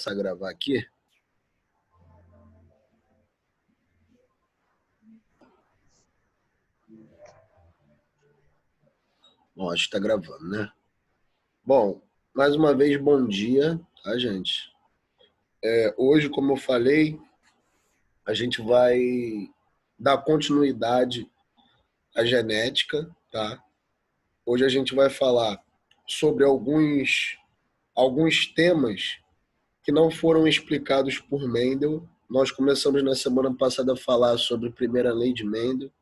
A gravar aqui. Bom, acho que tá gravando, né? Bom, mais uma vez, bom dia, tá, gente? Hoje, como eu falei, a gente vai dar continuidade à genética, tá? Hoje a gente vai falar sobre alguns temas que não foram explicados por Mendel. Nós começamos na semana passada a falar sobre a primeira lei de Mendel,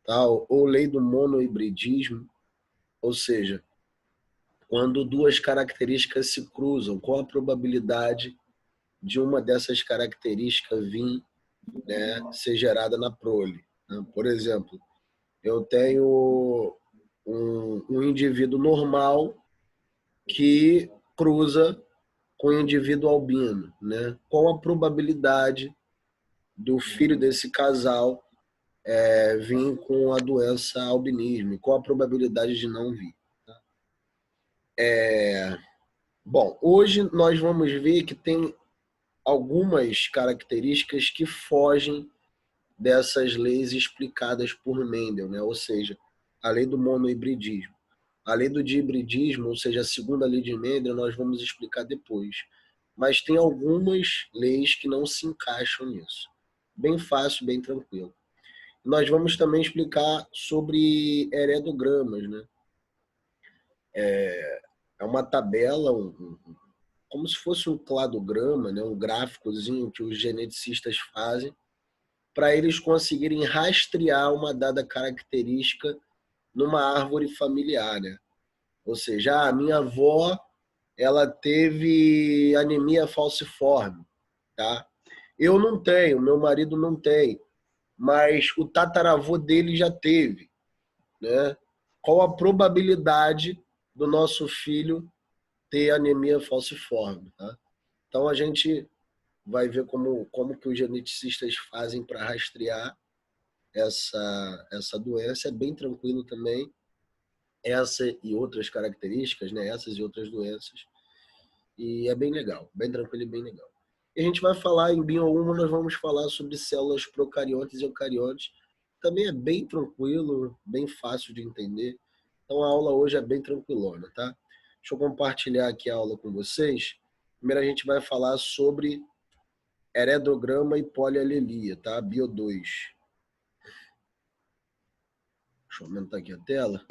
tá? Ou lei do monohibridismo, ou seja, quando duas características se cruzam, qual a probabilidade de uma dessas características vir, né, ser gerada na prole? Né? Por exemplo, eu tenho um indivíduo normal que cruza com um indivíduo albino, né? Qual a probabilidade do filho desse casal vir com a doença albinismo? Qual a probabilidade de não vir? Bom, hoje nós vamos ver que tem algumas características que fogem dessas leis explicadas por Mendel, né? Ou seja, a lei do monohibridismo. A lei do dihibridismo, ou seja, a segunda lei de Mendel, nós vamos explicar depois. Mas tem algumas leis que não se encaixam nisso. Bem fácil, bem tranquilo. Nós vamos também explicar sobre heredogramas, né? É uma tabela, como se fosse um cladograma, né? Um gráficozinho que os geneticistas fazem para eles conseguirem rastrear uma dada característica numa árvore familiar, né? Ou seja, a minha avó, ela teve anemia falciforme, tá? Eu não tenho, meu marido não tem, mas o tataravô dele já teve, né? Qual a probabilidade do nosso filho ter anemia falciforme, tá? Então a gente vai ver como que os geneticistas fazem para rastrear essa doença. É bem tranquilo também, essa e outras características, né? Essas e outras doenças. E é bem legal, bem tranquilo e bem legal. E a gente vai falar em Bio1, nós vamos falar sobre células procariontes e eucariontes. Também é bem tranquilo, bem fácil de entender. Então a aula hoje é bem tranquilona, tá? Deixa eu compartilhar aqui a aula com vocês. Primeiro a gente vai falar sobre heredograma e polialelia, tá? Bio 2. Deixa eu aumentar aqui a tela.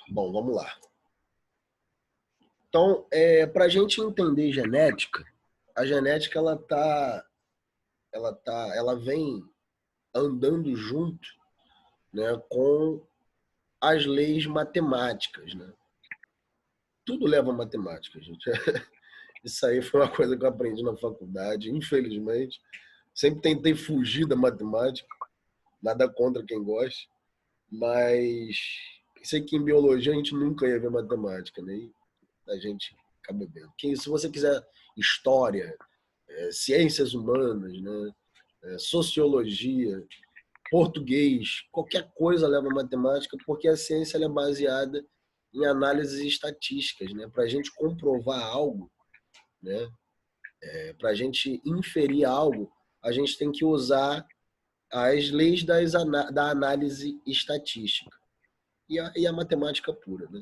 Bom, vamos lá. Então, para a gente entender genética, a genética ela vem andando junto, né, com as leis matemáticas, né? Tudo leva a matemática, gente. Isso aí foi uma coisa que eu aprendi na faculdade, infelizmente. Sempre tentei fugir da matemática, nada contra quem gosta, mas sei que em biologia a gente nunca ia ver matemática, né? E a gente acaba vendo. Se você quiser história, ciências humanas, né? Sociologia, português, qualquer coisa leva matemática, porque a ciência ela é baseada em análises estatísticas, né? Para a gente comprovar algo, né? Para a gente inferir algo, a gente tem que usar as leis da análise estatística e a matemática pura, né?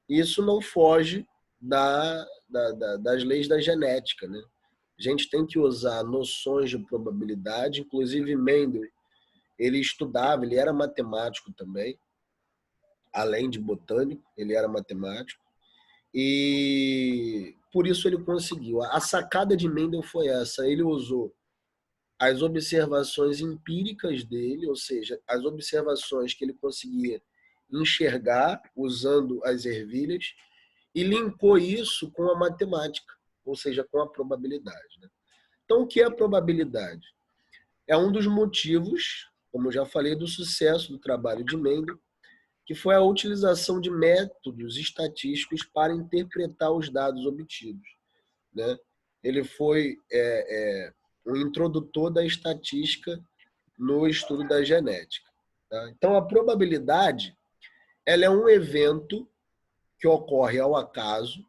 Isso não foge das leis da genética, né? A gente tem que usar noções de probabilidade, inclusive Mendel, ele estudava, ele era matemático também, além de botânico, ele era matemático, e por isso ele conseguiu. A sacada de Mendel foi essa, ele usou as observações empíricas dele, ou seja, as observações que ele conseguia enxergar usando as ervilhas, e linkou isso com a matemática, ou seja, com a probabilidade, né? Então, o que é a probabilidade? É um dos motivos, como eu já falei, do sucesso do trabalho de Mendel, que foi a utilização de métodos estatísticos para interpretar os dados obtidos, né? Ele foi um introdutor da estatística no estudo da genética. Tá? Então, a probabilidade ela é um evento que ocorre ao acaso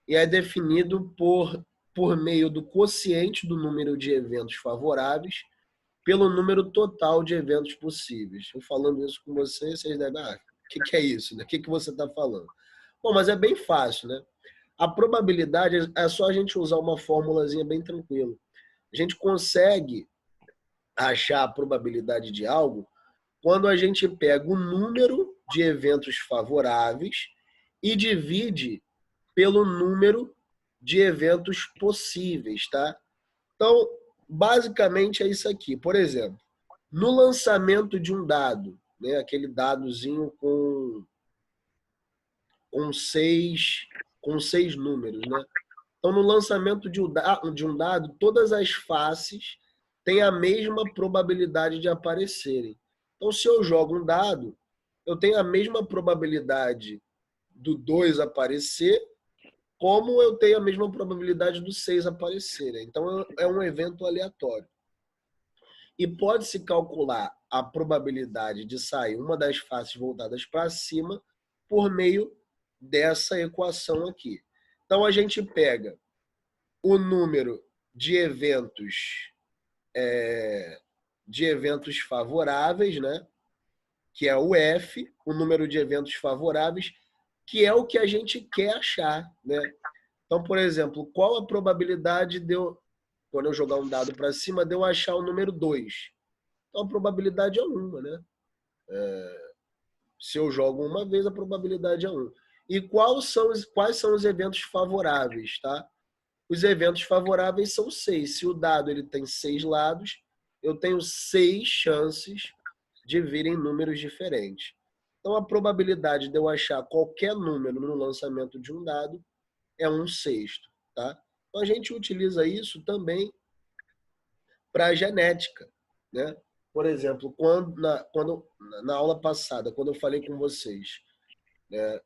e é definido por meio do quociente do número de eventos favoráveis pelo número total de eventos possíveis. Eu falando isso com vocês devem, o que é isso? Né? O que você está falando? Bom, mas é bem fácil, né? A probabilidade é só a gente usar uma formulazinha bem tranquila. A gente consegue achar a probabilidade de algo quando a gente pega o número de eventos favoráveis e divide pelo número de eventos possíveis, tá? Então, basicamente é isso aqui. Por exemplo, no lançamento de um dado, né, aquele dadozinho com seis números, né? Então, no lançamento de um dado, todas as faces têm a mesma probabilidade de aparecerem. Então, se eu jogo um dado, eu tenho a mesma probabilidade do 2 aparecer, como eu tenho a mesma probabilidade do 6 aparecer. Então, é um evento aleatório. E pode-se calcular a probabilidade de sair uma das faces voltadas para cima por meio dessa equação aqui. Então, a gente pega o número de eventos favoráveis, né? Que é o F, o número de eventos favoráveis, que é o que a gente quer achar, né? Então, por exemplo, qual a probabilidade quando eu jogar um dado para cima, de eu achar o número 2? Então, a probabilidade é 1, né? Se eu jogo uma vez, a probabilidade é 1. E quais são os eventos favoráveis, tá? Os eventos favoráveis são 6. Se o dado ele tem 6 lados, eu tenho 6 chances de virem números diferentes. Então, a probabilidade de eu achar qualquer número no lançamento de um dado é 1/6. Tá? Então, a gente utiliza isso também para a genética. Né? Por exemplo, na aula passada, quando eu falei com vocês, né,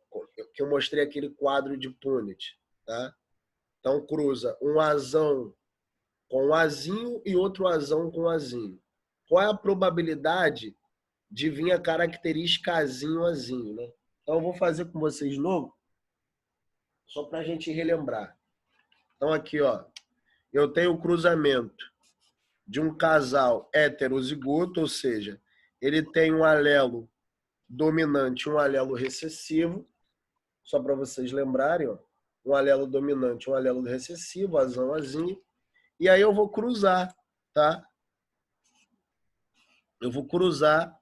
que eu mostrei aquele quadro de Punnett, tá? Então, cruza um azão com um azinho e outro azão com um azinho. Qual é a probabilidade de vir a característica azinho-azinho, né? Então, eu vou fazer com vocês de novo, só para a gente relembrar. Então, aqui, ó, eu tenho o cruzamento de um casal heterozigoto, ou seja, ele tem um alelo dominante e um alelo recessivo, só para vocês lembrarem, ó, um alelo dominante, um alelo recessivo, azão, azinho, e aí eu vou cruzar, tá? Eu vou cruzar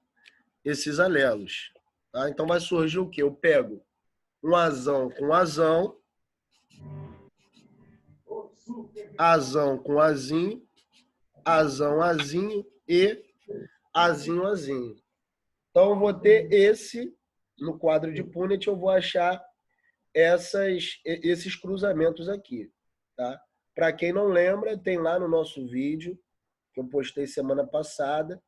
esses alelos, tá? Então vai surgir o quê? Eu pego um azão com azão, azão com azinho, azão, azinho e azinho, azinho. Então eu vou ter no quadro de Punnett, eu vou achar esses cruzamentos aqui, tá? Para quem não lembra, tem lá no nosso vídeo que eu postei semana passada,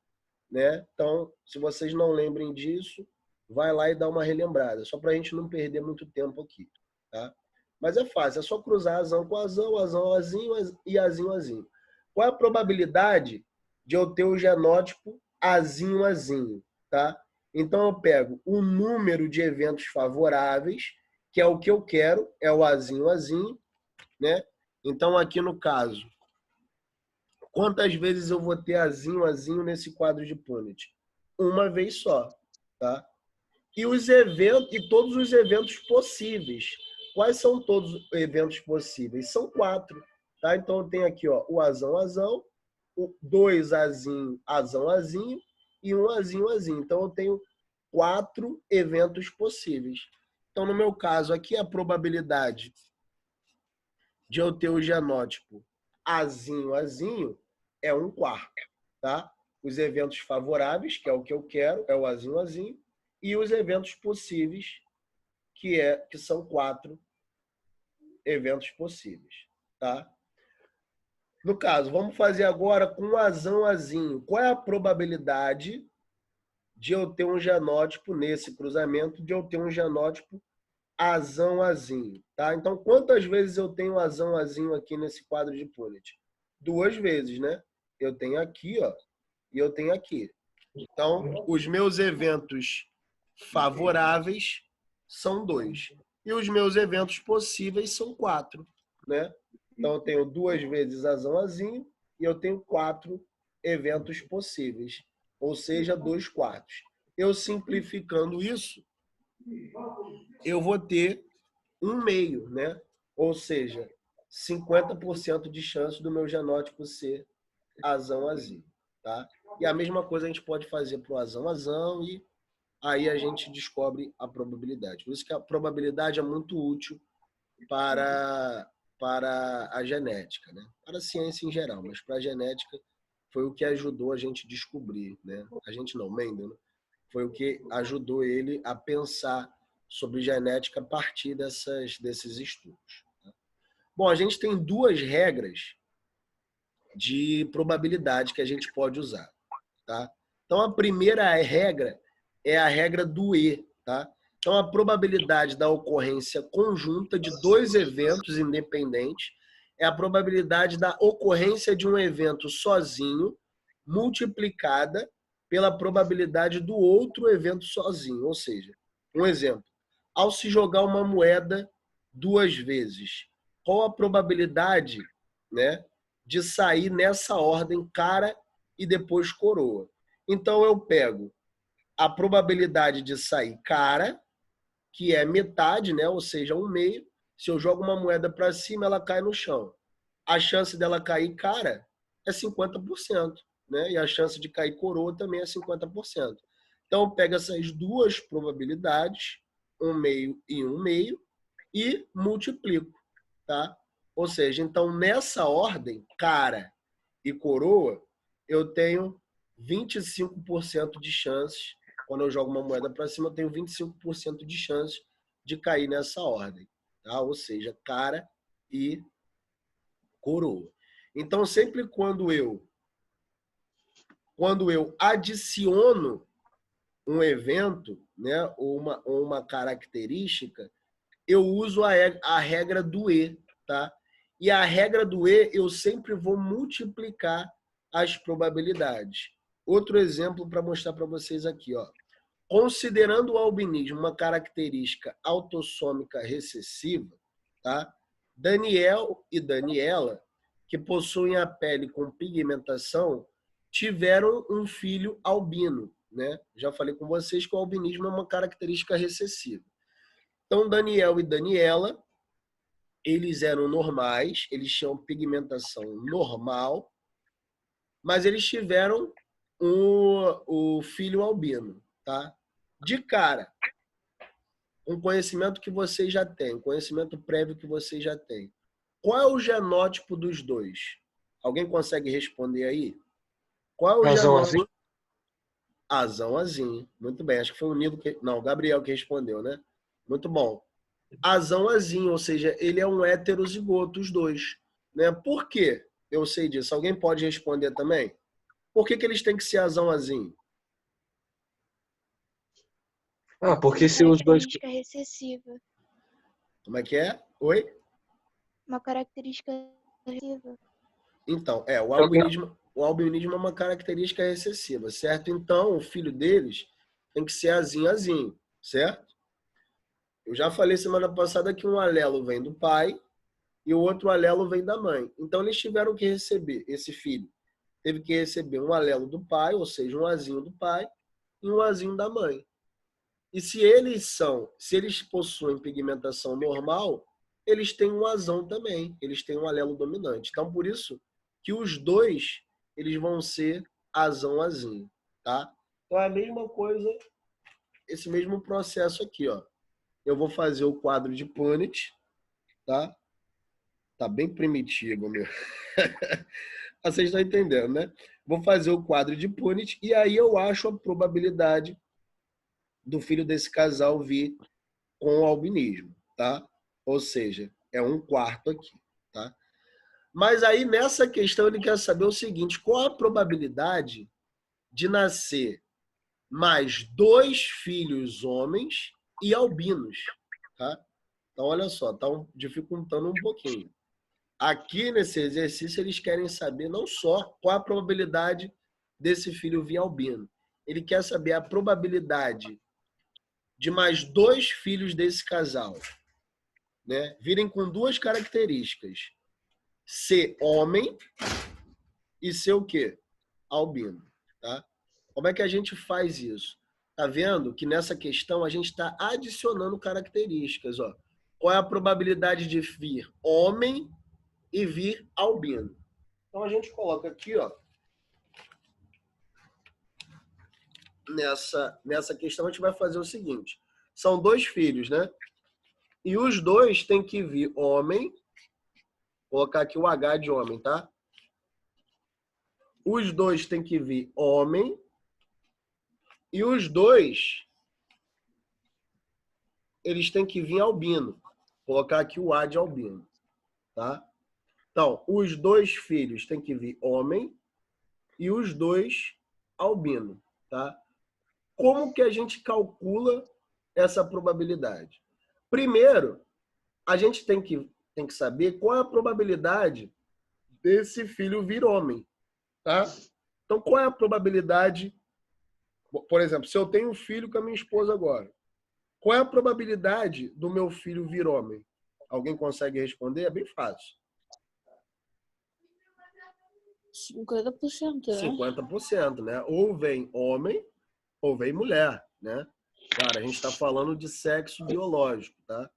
né? Então, se vocês não lembrem disso, vai lá e dá uma relembrada, só para a gente não perder muito tempo aqui, tá? Mas é fácil, é só cruzar azão com azão, azão, azinho e azinho, azinho. Qual é a probabilidade de eu ter o genótipo azinho, azinho, tá? Então, eu pego o número de eventos favoráveis, que é o que eu quero, é o azinho, azinho, né? Então, aqui no caso, quantas vezes eu vou ter azinho, azinho nesse quadro de Punnett? Uma vez só, tá? E todos os eventos possíveis. Quais são todos os eventos possíveis? São 4, tá? Então eu tenho aqui, ó, o azão, azão, o 2 azinho, azão, azinho e um azinho, azinho. Então eu tenho 4 eventos possíveis. Então no meu caso aqui a probabilidade de eu ter o genótipo azinho, azinho é 1/4, tá? Os eventos favoráveis, que é o que eu quero, é o azinho, azinho, e os eventos possíveis, que são 4 eventos possíveis, tá? No caso, vamos fazer agora com azão, azinho. Qual é a probabilidade de eu ter um genótipo nesse cruzamento, de eu ter um genótipo azão, azinho, tá? Então, quantas vezes eu tenho azão, azinho aqui nesse quadro de Punnett? duas vezes, né? Eu tenho aqui, ó, e eu tenho aqui. Então, os meus eventos favoráveis são 2. E os meus eventos possíveis são 4, né? Então, eu tenho duas vezes azão azinho e eu tenho 4 eventos possíveis, ou seja, 2 quartos. Eu simplificando isso, eu vou ter 1/2, né? Ou seja, 50% de chance do meu genótipo ser azão azinho, tá? E a mesma coisa a gente pode fazer para o azão e aí a gente descobre a probabilidade. Por isso que a probabilidade é muito útil para, para a genética, né? Para a ciência em geral, mas para a genética foi o que ajudou a gente descobrir, né? A gente não, Mendel, né? Foi o que ajudou ele a pensar sobre genética a partir desses estudos. Bom, a gente tem 2 regras de probabilidade que a gente pode usar, tá? Então, a primeira regra é a regra do E, tá? Então, a probabilidade da ocorrência conjunta de 2 eventos independentes é a probabilidade da ocorrência de um evento sozinho multiplicada pela probabilidade do outro evento sozinho. Ou seja, um exemplo, ao se jogar uma moeda 2 vezes, qual a probabilidade, né, de sair nessa ordem cara e depois coroa? Então, eu pego a probabilidade de sair cara, que é metade, né? Ou seja, 1/2. Se eu jogo uma moeda para cima, ela cai no chão. A chance dela cair cara é 50%, né? E a chance de cair coroa também é 50%. Então, eu pego essas duas probabilidades, 1/2 e 1/2, e multiplico, tá? Ou seja, então, nessa ordem, cara e coroa, eu tenho 25% de chances. Quando eu jogo uma moeda para cima, eu tenho 25% de chances de cair nessa ordem, tá? Ou seja, cara e coroa. Então, sempre quando eu adiciono um evento, né, ou uma característica, eu uso a regra do E, tá? E a regra do E, eu sempre vou multiplicar as probabilidades. Outro exemplo para mostrar para vocês aqui, ó. Considerando o albinismo uma característica autossômica recessiva, tá? Daniel e Daniela, que possuem a pele com pigmentação, tiveram um filho albino, né? Já falei com vocês que o albinismo é uma característica recessiva. Então, Daniel e Daniela, eles eram normais, eles tinham pigmentação normal, mas eles tiveram o filho albino, tá? De cara, um conhecimento que vocês já têm, um conhecimento prévio que vocês já têm. Qual é o genótipo dos dois? Alguém consegue responder aí? Qual é o Razão assim? genótipo? Azão, azinho. Muito bem, acho que foi o Nilo que... Não, o Gabriel que respondeu, né? Muito bom. Azão, azinho, ou seja, ele é um heterozigoto, os dois. Né? Por quê? Eu sei disso. Alguém pode responder também? Por que eles têm que ser azão, azinho? Ah, porque se os dois. Característica recessiva. Como é que é? Oi? Uma característica recessiva. Então, o albinismo é uma característica recessiva, certo? Então, o filho deles tem que ser azinho, azinho, certo? Eu já falei semana passada que um alelo vem do pai e o outro alelo vem da mãe. Então, eles tiveram que receber, esse filho teve que receber um alelo do pai, ou seja, um azinho do pai e um azinho da mãe. E se eles possuem pigmentação normal, eles têm um azão também, eles têm um alelo dominante. Então, por isso que os dois, eles vão ser azão-azinho, tá? Então, é a mesma coisa, esse mesmo processo aqui, ó. Eu vou fazer o quadro de Punnett, tá? Tá bem primitivo, meu. Vocês estão entendendo, né? Vou fazer o quadro de Punnett e aí eu acho a probabilidade do filho desse casal vir com o albinismo, tá? Ou seja, é 1/4 aqui, tá? Mas aí nessa questão ele quer saber o seguinte, qual a probabilidade de nascer mais 2 filhos homens e albinos, tá? Então olha só, tá dificultando um pouquinho. Aqui nesse exercício eles querem saber não só qual a probabilidade desse filho vir albino. Ele quer saber a probabilidade de mais 2 filhos desse casal, né, virem com 2 características: ser homem e ser o quê? Albino, tá? Como é que a gente faz isso? Tá vendo que nessa questão a gente está adicionando características, ó. Qual é a probabilidade de vir homem e vir albino? Então a gente coloca aqui, ó, nessa questão a gente vai fazer o seguinte: são 2 filhos, né? E os 2 têm que vir homem, vou colocar aqui o H de homem, tá? Os 2 têm que vir homem e os 2 eles têm que vir albino. Vou colocar aqui o A de albino, tá? Então, os 2 filhos têm que vir homem e os 2 albino, tá? Como que a gente calcula essa probabilidade? Primeiro, a gente tem que saber qual é a probabilidade desse filho vir homem, tá? Então, qual é a probabilidade? Por exemplo, se eu tenho um filho com a minha esposa agora, qual é a probabilidade do meu filho vir homem? Alguém consegue responder? É bem fácil. 50%, né? 50%, né? Ou vem homem ou vem mulher, né? Claro, a gente está falando de sexo biológico, tá?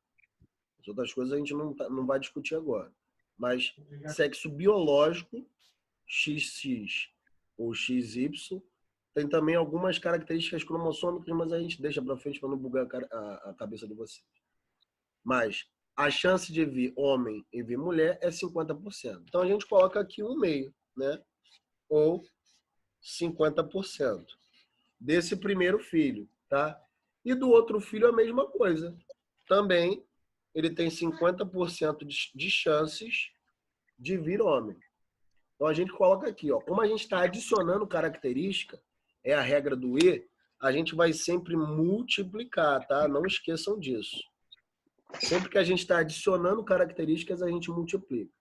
As outras coisas a gente não vai discutir agora. Mas sexo biológico, XX ou XY, tem também algumas características cromossômicas, mas a gente deixa para frente para não bugar a cabeça de vocês. Mas a chance de vir homem e vir mulher é 50%. Então a gente coloca aqui um meio, né? Ou 50% desse primeiro filho, tá? E do outro filho a mesma coisa. Também ele tem 50% de chances de vir homem. Então a gente coloca aqui, ó, como a gente está adicionando característica, é a regra do E, a gente vai sempre multiplicar, tá? Não esqueçam disso. Sempre que a gente está adicionando características, a gente multiplica.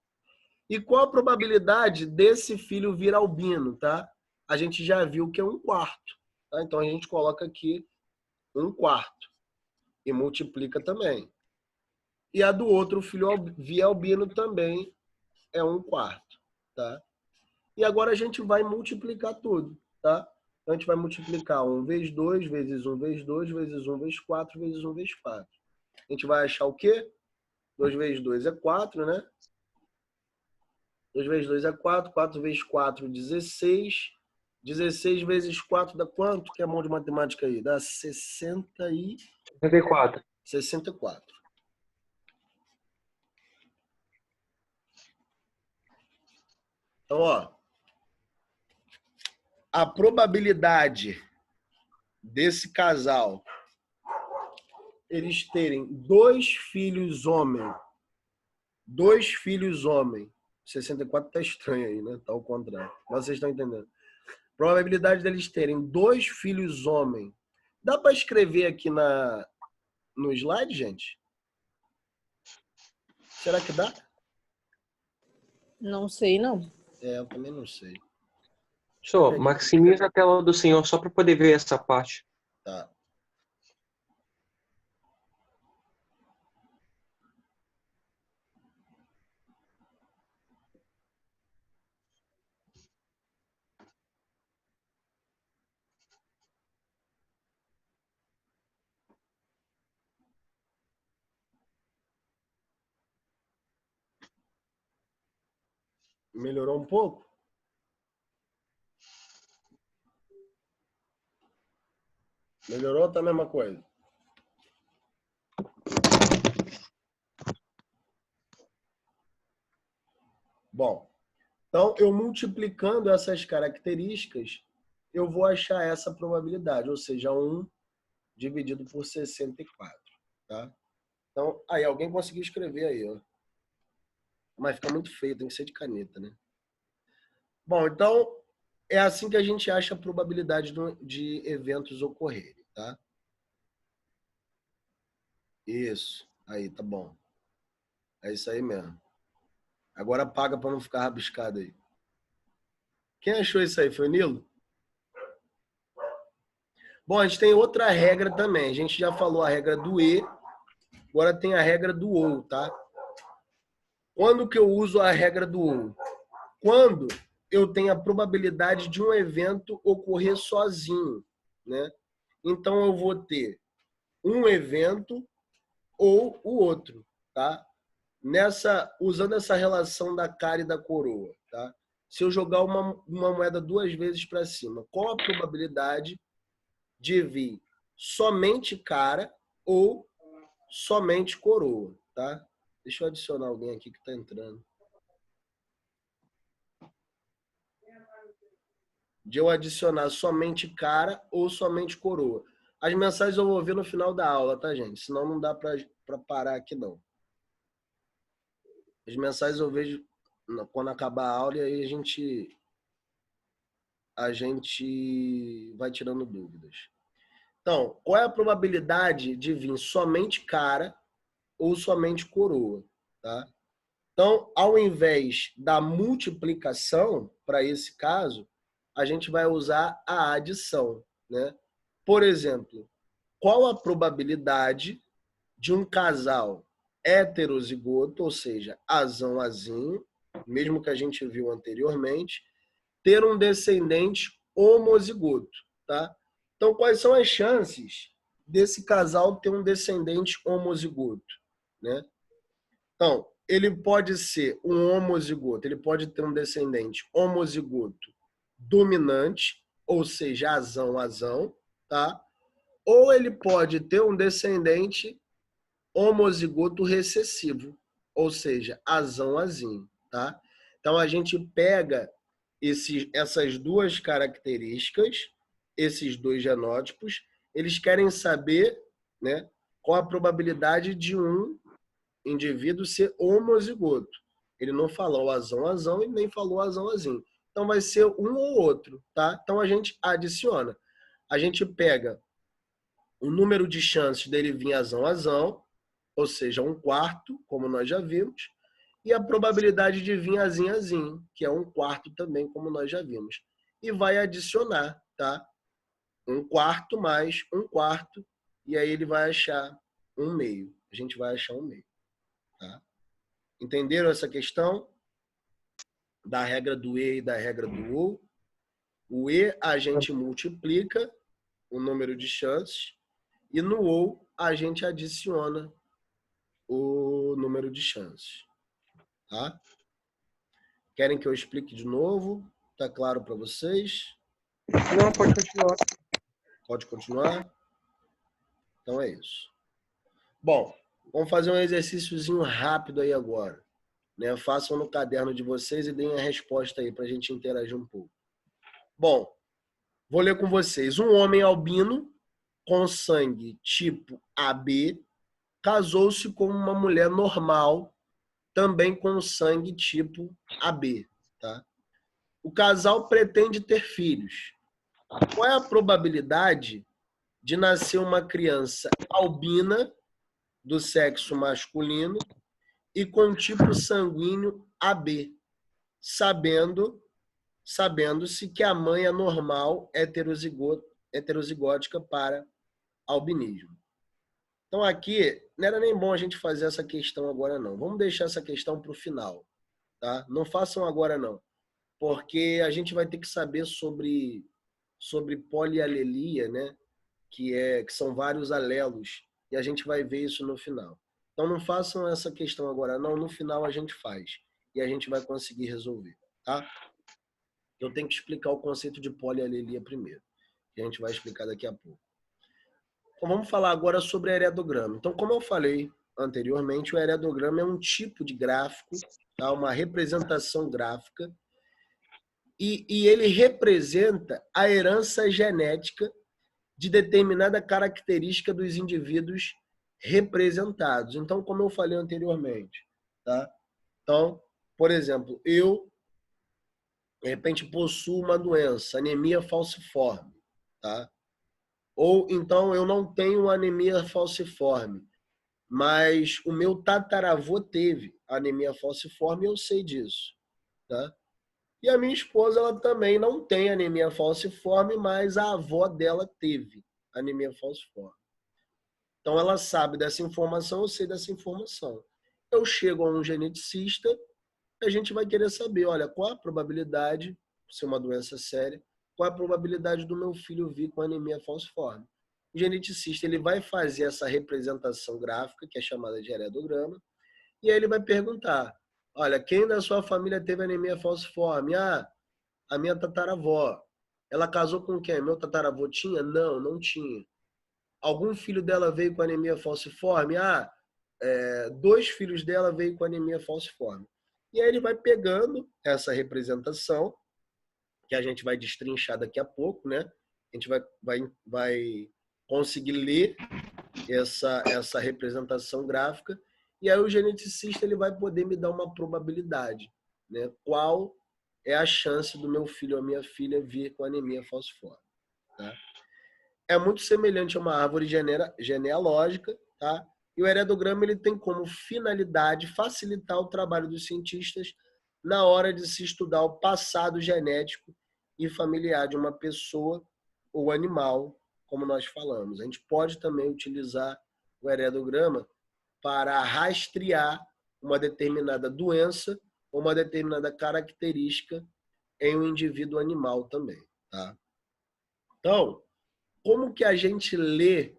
E qual a probabilidade desse filho vir albino, tá? A gente já viu que é 1/4. Tá? Então a gente coloca aqui 1/4 e multiplica também. E a do outro filho vir albino também é 1/4, tá? E agora a gente vai multiplicar tudo, tá? Então a gente vai multiplicar 1 vezes 2, vezes 1 vezes 2, vezes 1 vezes 4, vezes 1 vezes 4. A gente vai achar o quê? 2 vezes 2 é 4, né? 2 vezes 2 é 4, 4 vezes 4, 16. 16 vezes 4 dá quanto? Que é a mão de matemática aí? Dá 64. 64. Então, ó, a probabilidade desse casal eles terem 2 filhos homem, 64 tá estranho aí, né? Tá ao contrário. Mas vocês estão entendendo. Probabilidade deles terem 2 filhos homem. Dá para escrever aqui no slide, gente? Será que dá? Não sei, não. É, eu também não sei. Senhor, maximiza a tela do senhor só para poder ver essa parte. Tá. Melhorou um pouco? Melhorou ou tá a mesma coisa? Bom, então eu multiplicando essas características, eu vou achar essa probabilidade, ou seja, 1 dividido por 64, tá? Então, aí alguém conseguiu escrever aí, ó. Mas fica muito feio, tem que ser de caneta, né? Bom, então é assim que a gente acha a probabilidade de eventos ocorrerem, tá? Isso. Aí, tá bom. É isso aí mesmo. Agora apaga para não ficar rabiscado aí. Quem achou isso aí? Foi o Nilo? Bom, a gente tem outra regra também. A gente já falou a regra do E, agora tem a regra do OU, tá? Quando que eu uso a regra do OU? Quando eu tenho a probabilidade de um evento ocorrer sozinho, né? Então eu vou ter um evento ou o outro, tá? Usando essa relação da cara e da coroa, tá? Se eu jogar uma moeda 2 vezes para cima, qual a probabilidade de vir somente cara ou somente coroa, tá? Deixa eu adicionar alguém aqui que está entrando. De eu adicionar somente cara ou somente coroa. As mensagens eu vou ver no final da aula, tá, gente? Senão não dá para parar aqui, não. As mensagens eu vejo quando acabar a aula e aí a gente vai tirando dúvidas. Então, qual é a probabilidade de vir somente cara ou somente coroa, tá? Então, ao invés da multiplicação, para esse caso, a gente vai usar a adição, né? Por exemplo, qual a probabilidade de um casal heterozigoto, ou seja, azão, azinho, mesmo que a gente viu anteriormente, ter um descendente homozigoto, tá? Então, quais são as chances desse casal ter um descendente homozigoto, né? Então, ele pode ser um homozigoto, ele pode ter um descendente homozigoto dominante, ou seja, azão, tá? Ou ele pode ter um descendente homozigoto recessivo, ou seja, azinho, tá? Então a gente pega essas duas características, esses dois genótipos, eles querem saber, né, qual a probabilidade de um indivíduo ser homozigoto. Ele não falou azão e nem falou azinho. Então vai ser um ou outro, tá? Então a gente adiciona. A gente pega o número de chances dele vir azão, ou seja, 1/4, como nós já vimos, e a probabilidade de vir azinho, que é 1/4 também, como nós já vimos. E vai adicionar, tá? 1/4 mais 1/4, e aí ele vai achar 1/2. A gente vai achar 1/2, tá? Entenderam essa questão da regra do E e da regra do OU? O E a gente multiplica o número de chances e no OU a gente adiciona o número de chances, tá? Querem que eu explique de novo? Tá claro para vocês? Não, pode continuar. Pode continuar? Então é isso. Bom, vamos fazer um exercíciozinho rápido aí agora, né? Façam no caderno de vocês e deem a resposta aí para a gente interagir um pouco. Bom, vou ler com vocês. Um homem albino com sangue tipo AB casou-se com uma mulher normal também com sangue tipo AB, tá? O casal pretende ter filhos. Qual é a probabilidade de nascer uma criança albina do sexo masculino e com tipo sanguíneo AB, sabendo-se que a mãe é normal heterozigótica para albinismo? Então aqui não era nem bom a gente fazer essa questão agora não. Vamos deixar essa questão para o final, tá? Não façam agora não, porque a gente vai ter que saber sobre polialelia, né? Que são vários alelos, e a gente vai ver isso no final. Então não façam essa questão agora não, no final a gente faz e a gente vai conseguir resolver, tá? Eu tenho que explicar o conceito de polialelia primeiro, que a gente vai explicar daqui a pouco. Então vamos falar agora sobre heredograma. Então, como eu falei anteriormente, o heredograma é um tipo de gráfico, tá? Uma representação gráfica, e ele representa a herança genética de determinada característica dos indivíduos representados. Então, como eu falei anteriormente, tá? Então, por exemplo, eu, de repente, possuo uma doença, anemia falciforme, tá? Ou então eu não tenho anemia falciforme, mas o meu tataravô teve anemia falciforme e eu sei disso, tá? E a minha esposa, ela também não tem anemia falciforme, mas a avó dela teve anemia falciforme. Então, ela sabe dessa informação, eu sei dessa informação. Eu chego a um geneticista, a gente vai querer saber, olha, qual a probabilidade, se é uma doença séria, qual a probabilidade do meu filho vir com anemia falciforme. O geneticista, ele vai fazer essa representação gráfica, que é chamada de heredograma, e aí ele vai perguntar, olha, quem da sua família teve anemia falciforme? Ah, a minha tataravó. Ela casou com quem? Meu tataravô tinha? Não, não tinha. Algum filho dela veio com anemia falciforme? Ah, 2 filhos dela veio com anemia falciforme. E aí ele vai pegando essa representação, que a gente vai destrinchar daqui a pouco, né? A gente vai conseguir ler essa representação gráfica, e aí o geneticista ele vai poder me dar uma probabilidade, né? Qual é a chance do meu filho ou a minha filha vir com anemia falciforme, tá? É muito semelhante a uma árvore genealógica, tá? E o heredograma ele tem como finalidade facilitar o trabalho dos cientistas na hora de se estudar o passado genético e familiar de uma pessoa ou animal, como nós falamos. A gente pode também utilizar o heredograma para rastrear uma determinada doença ou uma determinada característica em um indivíduo animal também, tá? Então, como que a gente lê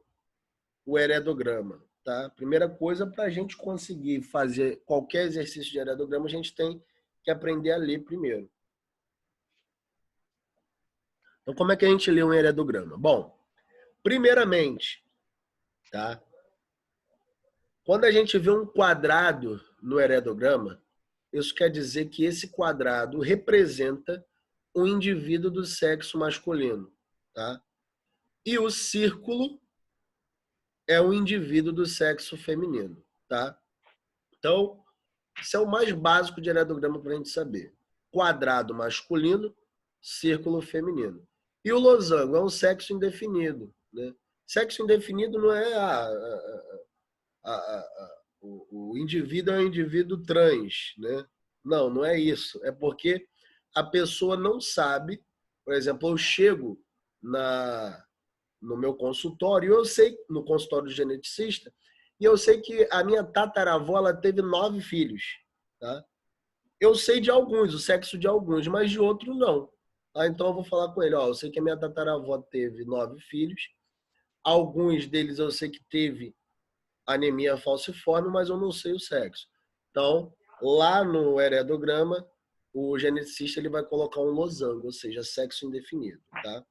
o heredograma? Tá? Primeira coisa, para a gente conseguir fazer qualquer exercício de heredograma, a gente tem que aprender a ler primeiro. Então, como é que a gente lê um heredograma? Bom, primeiramente, tá? Quando a gente vê um quadrado no heredograma, isso quer dizer que esse quadrado representa um indivíduo do sexo masculino, tá? E o círculo é um indivíduo do sexo feminino, tá? Então, isso é o mais básico de heredograma para a gente saber. Quadrado masculino, círculo feminino. E o losango é um sexo indefinido, né? Sexo indefinido não é o indivíduo é um indivíduo trans, né? Não, não é isso. É porque a pessoa não sabe, por exemplo, eu chego no meu consultório, eu sei, no consultório do geneticista, e eu sei que a minha tataravó ela teve 9 filhos. Tá? Eu sei de alguns, o sexo de alguns, mas de outros não. Tá? Então eu vou falar com ele, ó, eu sei que a minha tataravó teve 9 filhos, alguns deles eu sei que teve anemia falciforme, mas eu não sei o sexo. Então, lá no heredograma, o geneticista ele vai colocar um losango, ou seja, sexo indefinido. Tá?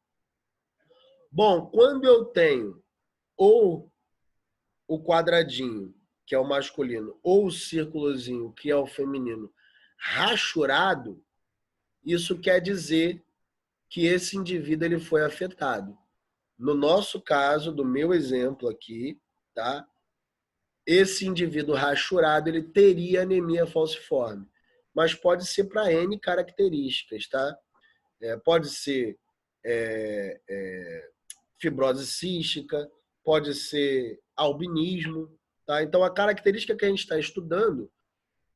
Bom, quando eu tenho ou o quadradinho, que é o masculino, ou o círculozinho, que é o feminino, rachurado, isso quer dizer que esse indivíduo ele foi afetado. No nosso caso, do meu exemplo aqui, tá? Esse indivíduo rachurado ele teria anemia falciforme, mas pode ser para N características, tá? Pode ser fibrose cística, pode ser albinismo, tá? Então a característica que a gente está estudando,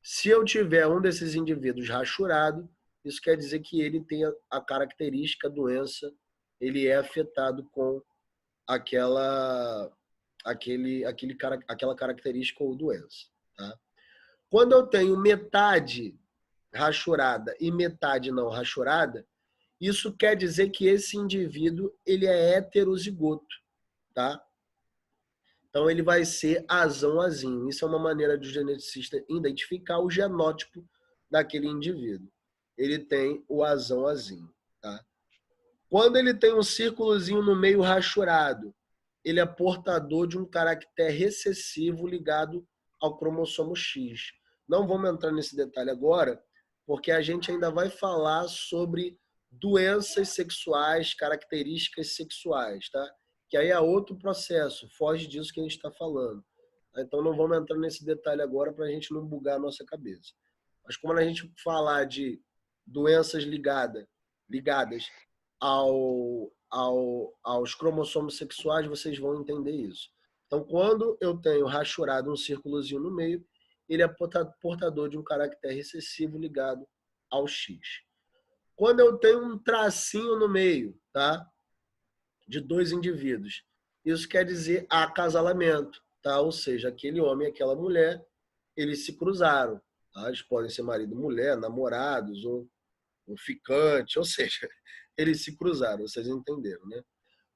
se eu tiver um desses indivíduos rachurado, isso quer dizer que ele tem a característica, a doença, ele é afetado com aquela característica ou doença. Tá? Quando eu tenho metade rachurada e metade não rachurada, isso quer dizer que esse indivíduo ele é heterozigoto. Tá? Então ele vai ser azão-azinho. Isso é uma maneira do geneticista identificar o genótipo daquele indivíduo. Ele tem o azão-azinho. Tá? Quando ele tem um círculozinho no meio rachurado, ele é portador de um caractere recessivo ligado ao cromossomo X. Não vamos entrar nesse detalhe agora, porque a gente ainda vai falar sobre doenças sexuais, características sexuais, tá? Que aí é outro processo, foge disso que a gente está falando. Então não vamos entrar nesse detalhe agora para a gente não bugar a nossa cabeça. Mas como a gente falar de doenças ligadas aos cromossomos sexuais, vocês vão entender isso. Então, quando eu tenho rachurado um círculozinho no meio, ele é portador de um caractere recessivo ligado ao X. Quando eu tenho um tracinho no meio, tá? De dois indivíduos, isso quer dizer acasalamento, tá? Ou seja, aquele homem e aquela mulher, eles se cruzaram. Tá? Eles podem ser marido e mulher, namorados ou um ficante, ou seja, eles se cruzaram, vocês entenderam, né?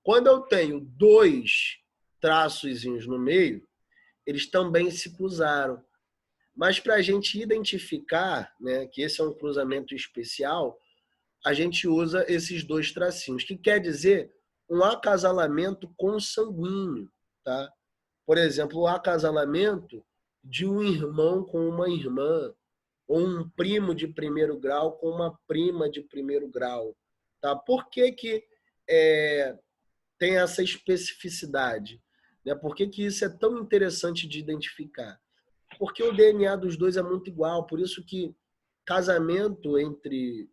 Quando eu tenho dois traçozinhos no meio, eles também se cruzaram. Mas para a gente identificar, né, que esse é um cruzamento especial, a gente usa esses dois tracinhos, que quer dizer um acasalamento consanguíneo, tá? Por exemplo, o acasalamento de um irmão com uma irmã, ou um primo de primeiro grau com uma prima de primeiro grau, tá? Por que que tem essa especificidade? Né? Por que que isso é tão interessante de identificar? Porque o DNA dos dois é muito igual, por isso que casamento entre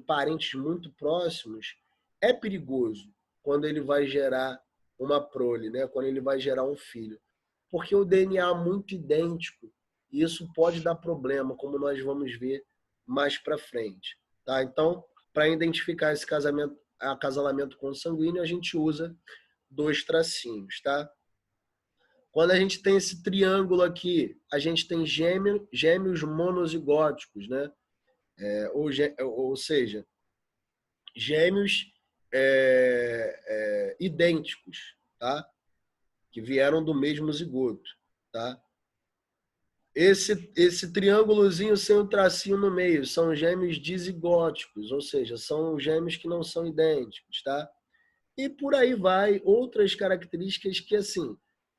parentes muito próximos é perigoso quando ele vai gerar uma prole, né? Quando ele vai gerar um filho. Porque o DNA é muito idêntico e isso pode dar problema, como nós vamos ver mais para frente. Tá? Então, para identificar esse acasalamento consanguíneo, a gente usa dois tracinhos. Tá? Quando a gente tem esse triângulo aqui, a gente tem gêmeos monozigóticos, né? Ou seja, gêmeos idênticos, tá? Que vieram do mesmo zigoto. Tá? Esse triângulozinho sem o tracinho no meio são gêmeos dizigóticos, ou seja, são gêmeos que não são idênticos. Tá? E por aí vai outras características que, assim,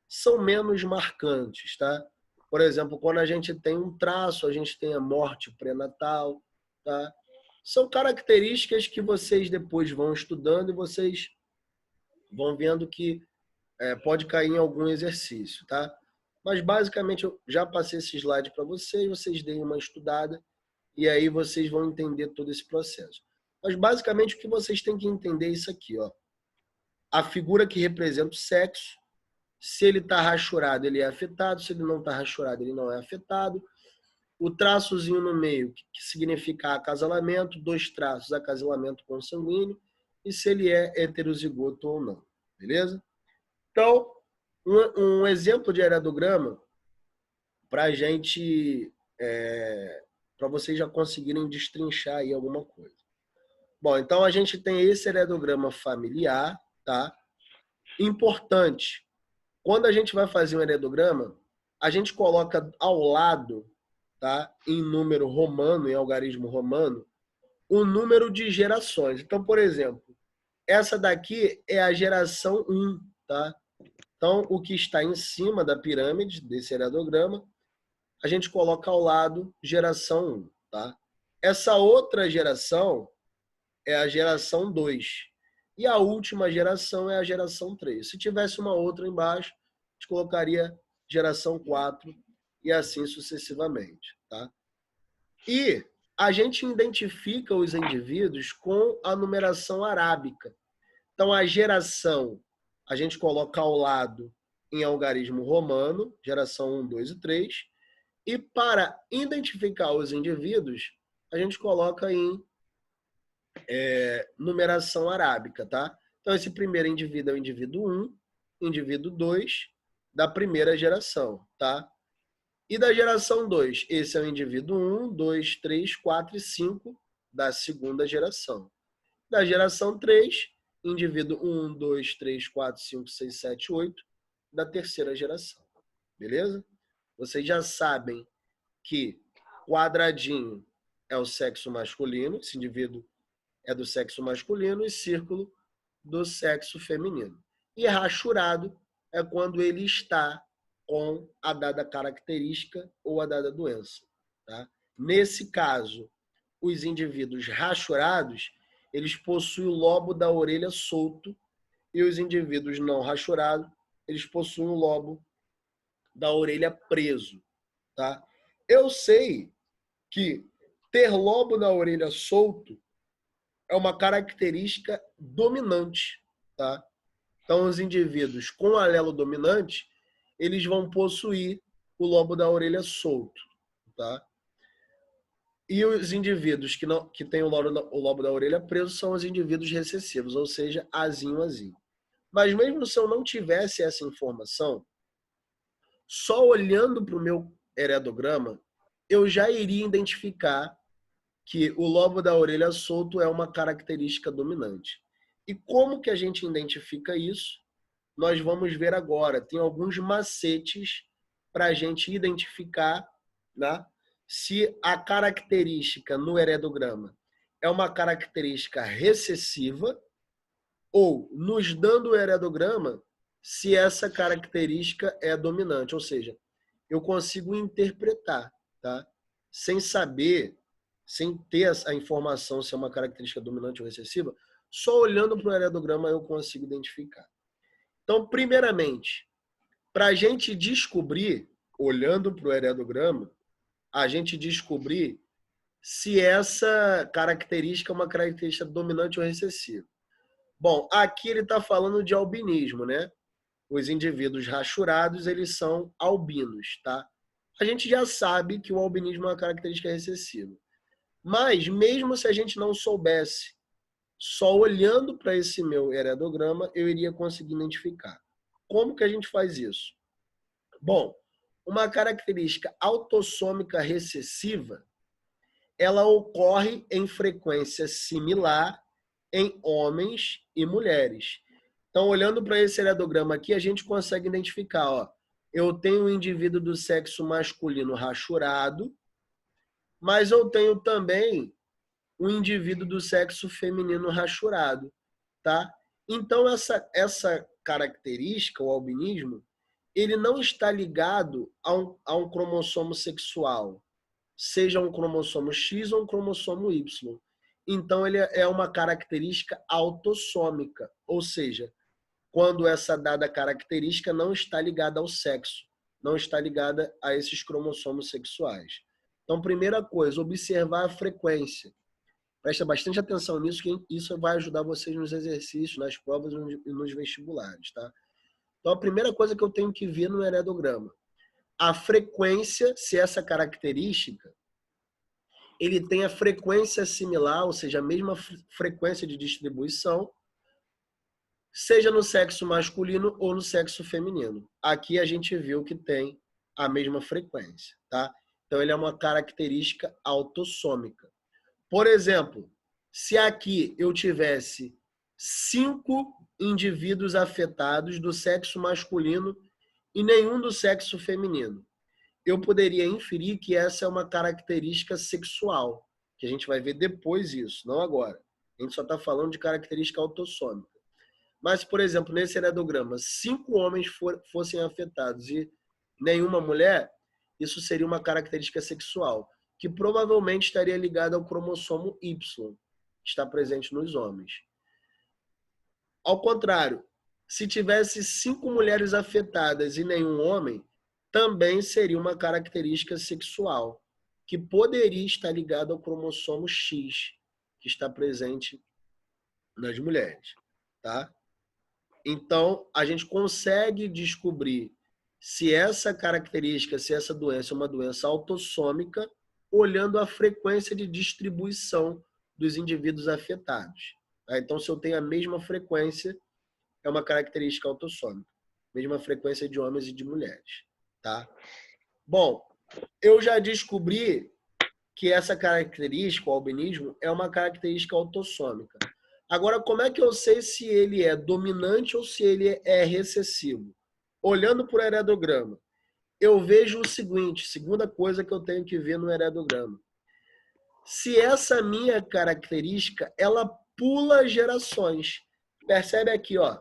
são menos marcantes. Tá? Por exemplo, quando a gente tem um traço, a gente tem a morte pré-natal. Tá? São características que vocês depois vão estudando e vocês vão vendo que pode cair em algum exercício, tá? Mas basicamente eu já passei esse slide para vocês deem uma estudada e aí vocês vão entender todo esse processo. Mas basicamente o que vocês têm que entender é isso aqui, ó. A figura que representa o sexo, se ele está rachurado, ele é afetado, se ele não está rachurado, ele não é afetado. O traçozinho no meio, que significa acasalamento, dois traços, acasalamento consanguíneo, e se ele é heterozigoto ou não, beleza? Então, um exemplo de aerodograma para gente, para vocês já conseguirem destrinchar aí alguma coisa. Bom, então a gente tem esse aerodograma familiar, tá? Importante, quando a gente vai fazer um aerodograma, a gente coloca ao lado, tá? Em número romano, em algarismo romano, o número de gerações. Então, por exemplo, essa daqui é a geração 1, tá? Então, o que está em cima da pirâmide desse aerodograma, a gente coloca ao lado geração 1. Tá? Essa outra geração é a geração 2. E a última geração é a geração 3. Se tivesse uma outra embaixo, a gente colocaria geração 4 e assim sucessivamente. Tá? E a gente identifica os indivíduos com a numeração arábica. Então, a geração a gente coloca ao lado em algarismo romano, geração 1, 2 e 3, e para identificar os indivíduos, a gente coloca em numeração arábica, tá? Então, esse primeiro indivíduo é o indivíduo 1, indivíduo 2 da primeira geração, tá? E da geração 2, esse é o indivíduo 1, 2, 3, 4 e 5 da segunda geração. Da geração 3, indivíduo 1, 2, 3, 4, 5, 6, 7, 8 da terceira geração. Beleza? Vocês já sabem que quadradinho é o sexo masculino, esse indivíduo é do sexo masculino, e círculo do sexo feminino. E rachurado é quando ele está com a dada característica ou a dada doença. Tá? Nesse caso, os indivíduos rachurados eles possuem o lobo da orelha solto e os indivíduos não rachurados, eles possuem o lobo da orelha preso. Tá? Eu sei que ter lobo da orelha solto é uma característica dominante. Tá? Então, os indivíduos com alelo dominante, eles vão possuir o lobo da orelha solto, tá? E os indivíduos que têm o lobo da orelha preso são os indivíduos recessivos, ou seja, Azinho, Azinho. Mas mesmo se eu não tivesse essa informação, só olhando para o meu heredograma, eu já iria identificar que o lobo da orelha solto é uma característica dominante. E como que a gente identifica isso? Nós vamos ver agora. Tem alguns macetes para a gente identificar, né, se a característica no heredograma é uma característica recessiva ou, nos dando o heredograma, se essa característica é dominante. Ou seja, eu consigo interpretar, tá? Sem saber, sem ter a informação se é uma característica dominante ou recessiva, só olhando para o heredograma eu consigo identificar. Então, primeiramente, para a gente descobrir, olhando para o heredograma, a gente descobrir se essa característica é uma característica dominante ou recessiva. Bom, aqui ele está falando de albinismo, né? Os indivíduos rachurados, eles são albinos, tá? A gente já sabe que o albinismo é uma característica recessiva. Mas, mesmo se a gente não soubesse, só olhando para esse meu heredograma, eu iria conseguir identificar. Como que a gente faz isso? Bom, uma característica autossômica recessiva, ela ocorre em frequência similar em homens e mulheres. Então, olhando para esse heredograma aqui, a gente consegue identificar, ó, eu tenho um indivíduo do sexo masculino rachurado, mas eu tenho também um indivíduo do sexo feminino rachurado, tá? Então, essa característica, o albinismo, ele não está ligado a um cromossomo sexual, seja um cromossomo X ou um cromossomo Y. Então, ele é uma característica autossômica, ou seja, quando essa dada característica não está ligada ao sexo, não está ligada a esses cromossomos sexuais. Então, primeira coisa, observar a frequência. Presta bastante atenção nisso, que isso vai ajudar vocês nos exercícios, nas provas e nos vestibulares, tá? Então, a primeira coisa que eu tenho que ver no heredograma, a frequência, se essa característica, ele tem a frequência similar, ou seja, a mesma frequência de distribuição, seja no sexo masculino ou no sexo feminino. Aqui a gente viu que tem a mesma frequência, tá? Então, ele é uma característica autossômica. Por exemplo, se aqui eu tivesse 5 indivíduos afetados do sexo masculino e nenhum do sexo feminino, eu poderia inferir que essa é uma característica sexual, que a gente vai ver depois isso, não agora. A gente só está falando de característica autossômica. Mas, por exemplo, nesse heredograma, 5 homens fossem afetados e nenhuma mulher, isso seria uma característica sexual, que provavelmente estaria ligada ao cromossomo Y, que está presente nos homens. Ao contrário, se tivesse 5 mulheres afetadas e nenhum homem, também seria uma característica sexual, que poderia estar ligada ao cromossomo X, que está presente nas mulheres, tá? Então, a gente consegue descobrir se essa característica, se essa doença é uma doença autossômica, olhando a frequência de distribuição dos indivíduos afetados. Tá? Então, se eu tenho a mesma frequência, é uma característica autossômica. Mesma frequência de homens e de mulheres. Tá? Bom, eu já descobri que essa característica, o albinismo, é uma característica autossômica. Agora, como é que eu sei se ele é dominante ou se ele é recessivo? Olhando para o heredograma, eu vejo o seguinte, segunda coisa que eu tenho que ver no heredograma. Se essa minha característica, ela pula gerações. Percebe aqui, ó,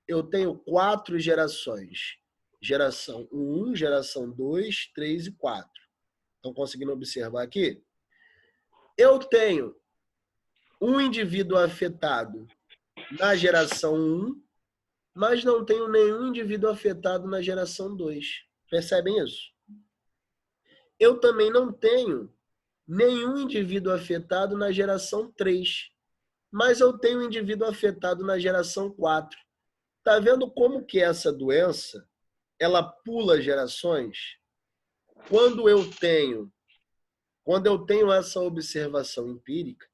eu tenho 4 gerações. Geração 1, geração 2, 3 e 4. Estão conseguindo observar aqui? Eu tenho um indivíduo afetado na geração 1, mas não tenho nenhum indivíduo afetado na geração 2. Percebem isso? Eu também não tenho nenhum indivíduo afetado na geração 3, mas eu tenho um indivíduo afetado na geração 4. Tá vendo como que essa doença, ela pula gerações? Quando eu tenho essa observação empírica,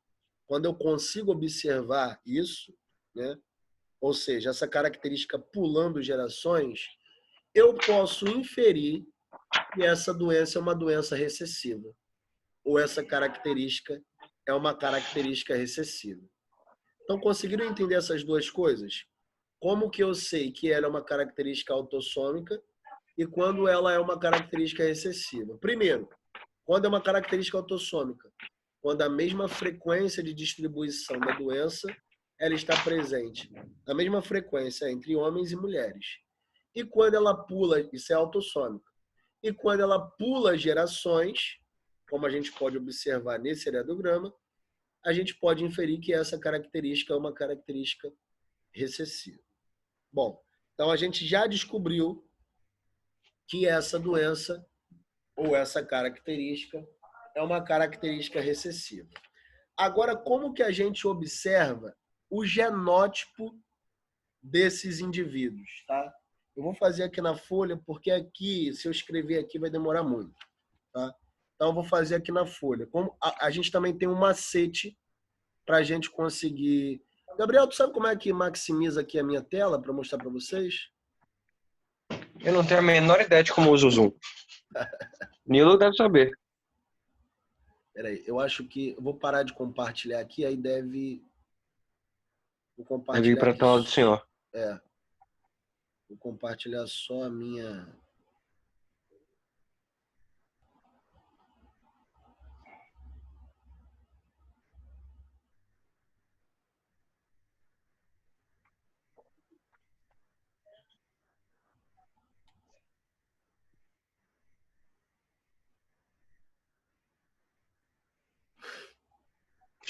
quando eu consigo observar isso, né? Ou seja, essa característica pulando gerações, eu posso inferir que essa doença é uma doença recessiva, ou essa característica é uma característica recessiva. Então, conseguiram entender essas duas coisas? Como que eu sei que ela é uma característica autossômica e quando ela é uma característica recessiva? Primeiro, quando é uma característica autossômica, quando a mesma frequência de distribuição da doença ela está presente, a mesma frequência entre homens e mulheres. E quando ela pula, isso é autossômico. E quando ela pula gerações, como a gente pode observar nesse heredograma, a gente pode inferir que essa característica é uma característica recessiva. Bom, então a gente já descobriu que essa doença ou essa característica é uma característica recessiva. Agora, como que a gente observa o genótipo desses indivíduos, tá? Eu vou fazer aqui na folha, porque aqui, se eu escrever aqui, vai demorar muito, tá? Então, eu vou fazer aqui na folha. Como a gente também tem um macete para a gente conseguir... Gabriel, tu sabe como é que maximiza aqui a minha tela para mostrar para vocês? Eu não tenho a menor ideia de como usa o Zoom. Nilo deve saber. Peraí, eu acho que... Eu vou parar de compartilhar aqui, aí deve... Vou Vai compartilhar vir para a aqui. tela do senhor. Vou compartilhar só a minha...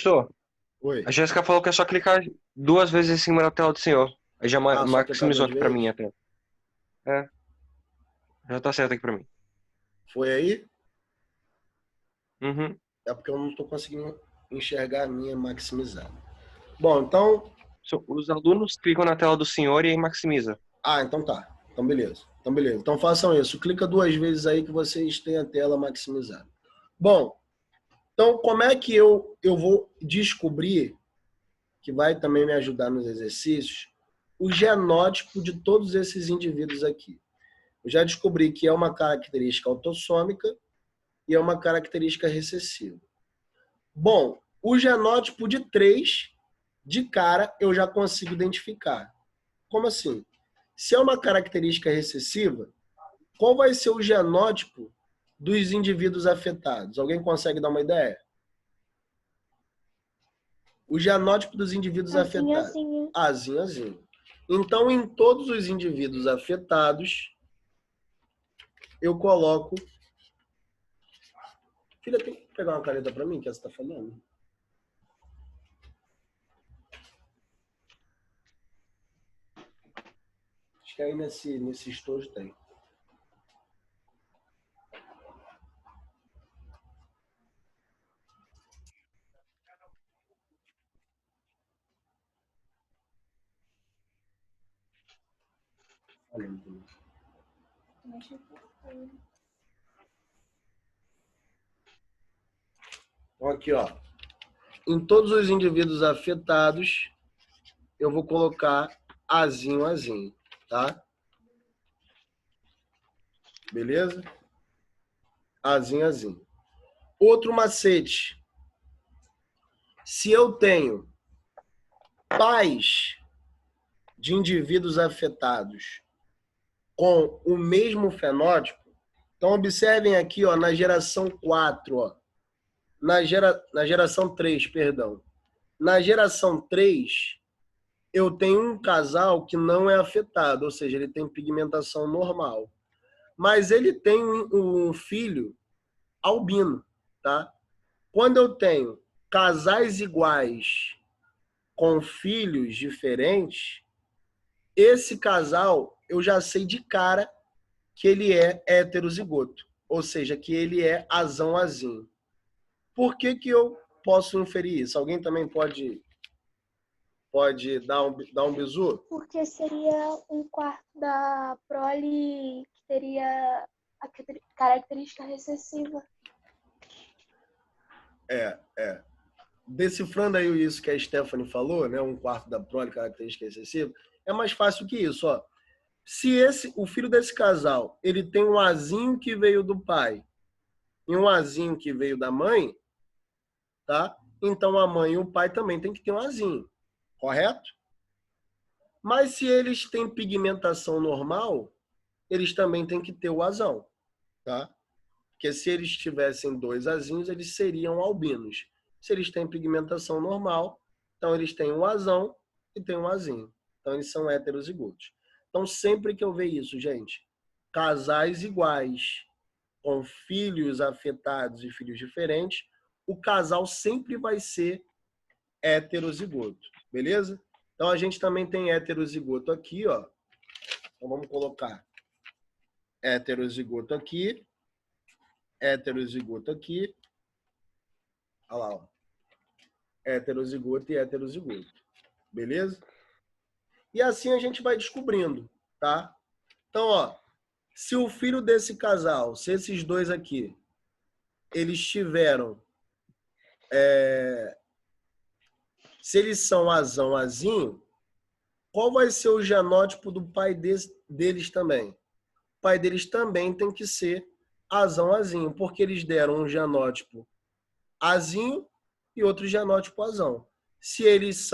Professor, Oi. a Jéssica falou que é só clicar 2 vezes em cima da tela do senhor. Aí já Só clicar maximizou 2 aqui para mim vezes? a tela. É, já tá certo aqui para mim. Foi aí? Uhum. É porque eu não estou conseguindo enxergar a minha maximizada. Bom, então... Os alunos clicam na tela do senhor e aí maximiza. Então tá. Então beleza. Então façam isso. Clica 2 vezes aí que vocês têm a tela maximizada. Bom, então como é que eu vou descobrir, que vai também me ajudar nos exercícios, o genótipo de todos esses indivíduos aqui? Eu já descobri que é uma característica autossômica e é uma característica recessiva. Bom, o genótipo de 3, de cara, eu já consigo identificar. Como assim? Se é uma característica recessiva, qual vai ser o genótipo dos indivíduos afetados? Alguém consegue dar uma ideia? O genótipo dos indivíduos afetados. Azinho. Então, em todos os indivíduos afetados, eu coloco... Filha, tem que pegar uma caneta para mim, que essa está falando? Acho que aí nesse estojo tem. Então, aqui, ó. Em todos os indivíduos afetados, eu vou colocar azinho, tá? Beleza? Azinho. Outro macete. Se eu tenho pais de indivíduos afetados com o mesmo fenótipo, então observem aqui, ó, na geração 4, ó, na geração 3, perdão. Na geração 3, eu tenho um casal que não é afetado, ou seja, ele tem pigmentação normal. Mas ele tem um filho albino, tá? Quando eu tenho casais iguais com filhos diferentes, esse casal, eu já sei de cara que ele é heterozigoto, ou seja, que ele é azão-azinho. Por que eu posso inferir isso? Alguém também pode dar um bizu? Porque seria um quarto da prole teria a característica recessiva. Decifrando aí isso que a Stephanie falou, né? 1/4 da prole, característica excessiva, é mais fácil que isso, ó. Se o filho desse casal, ele tem um azinho que veio do pai e um azinho que veio da mãe, tá? Então a mãe e o pai também tem que ter um azinho, correto? Mas se eles têm pigmentação normal, eles também têm que ter o azão, tá? Porque se eles tivessem 2 azinhos, eles seriam albinos. Se eles têm pigmentação normal, então eles têm um azão e tem um azinho. Então eles são heterozigotos. Então sempre que eu ver isso, gente, casais iguais, com filhos afetados e filhos diferentes, o casal sempre vai ser heterozigoto, beleza? Então a gente também tem heterozigoto aqui, ó. Então vamos colocar heterozigoto aqui, heterozigoto aqui. Olha lá, ó. Heterozigoto e heterozigoto. Beleza? E assim a gente vai descobrindo, tá? Então, ó, se o filho desse casal, se esses dois aqui, eles tiveram, se eles são azão, azinho, qual vai ser o genótipo do pai deles também? O pai deles também tem que ser azão, azinho, porque eles deram um genótipo azinho e outro genótipo azão. Se eles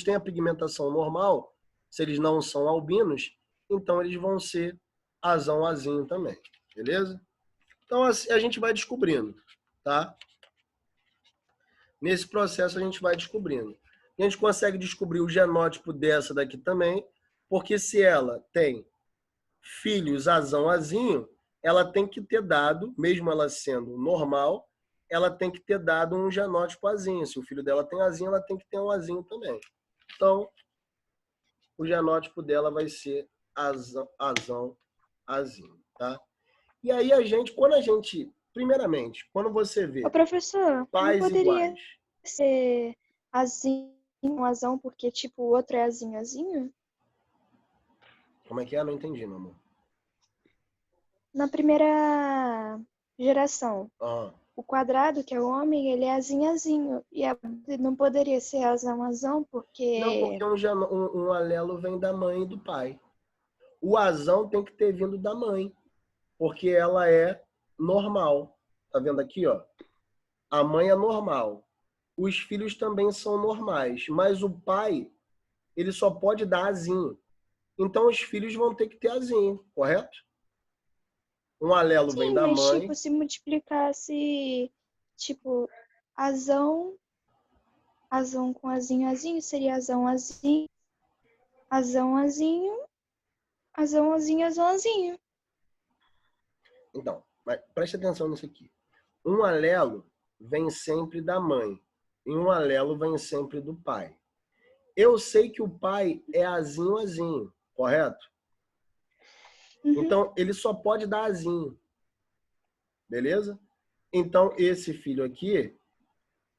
têm a pigmentação normal, se eles não são albinos, então eles vão ser azão, azinho também, beleza? Então assim, a gente vai descobrindo, tá? Nesse processo a gente vai descobrindo. A gente consegue descobrir o genótipo dessa daqui também, porque se ela tem filhos azão, azinho, ela tem que ter dado, mesmo ela sendo normal, ela tem que ter dado um genótipo azinho. Se o filho dela tem azinho, ela tem que ter um azinho também. Então, o genótipo dela vai ser azão, azinho, tá? E aí primeiramente, quando você vê Ô, professor, não pais poderia iguais, ser azinho, azão, porque, tipo, o outro é azinho, azinho? como é que é? Não entendi, meu amor. Na primeira geração, Ah, o quadrado, que é o homem, ele é azinho, azinho. E não poderia ser azão, azão, não, porque porque... um alelo vem da mãe e do pai. O azão tem que ter vindo da mãe, porque ela é normal. Tá vendo aqui, ó? A mãe é normal. Os filhos também são normais, mas o pai, ele só pode dar azinho. Então os filhos vão ter que ter azinho, correto? Um alelo vem Sim, da mas, mãe. tipo, se multiplicasse, tipo, azão, azão com azinho, azinho, seria azão, azinho, azão, azinho, azão, azinho, azão, azinho. Então, mas preste atenção nisso aqui. Um alelo vem sempre da mãe e um alelo vem sempre do pai. Eu sei que o pai é azinho, azinho, correto? Uhum. Então, ele só pode dar azinho, beleza? Então, esse filho aqui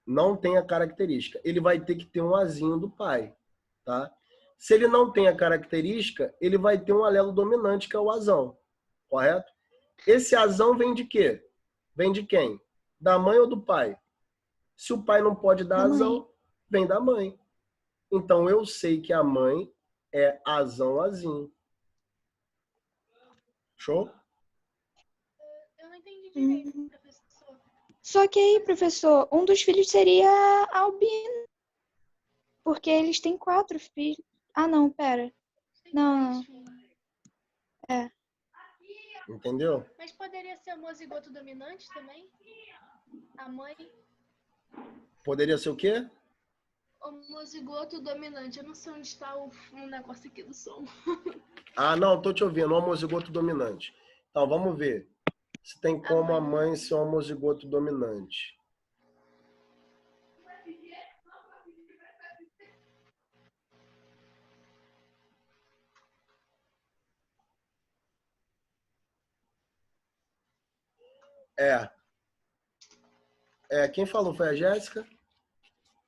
não tem a característica. Ele vai ter que ter um azinho do pai, tá? Se ele não tem a característica, ele vai ter um alelo dominante, que é o azão, correto? Esse azão vem de quê? Vem de quem? Da mãe ou do pai? Se o pai não pode dar Da mãe. azão, vem da mãe. Então, eu sei que a mãe é azão, azinho. Show? Eu não entendi direito, Uhum. professor. Só que aí, professor, um dos filhos seria albino, porque eles têm 4 filhos. Ah, não, pera. Tem Não, três filhos. é. Entendeu? Mas poderia ser homozigoto dominante também? A mãe, Poderia ser o quê? homozigoto dominante. Eu não sei onde está o negócio aqui do som. Ah, não, tô te ouvindo. Homozigoto dominante. Então, vamos ver se tem como a mãe ser homozigoto dominante. É. Quem falou foi a Jéssica?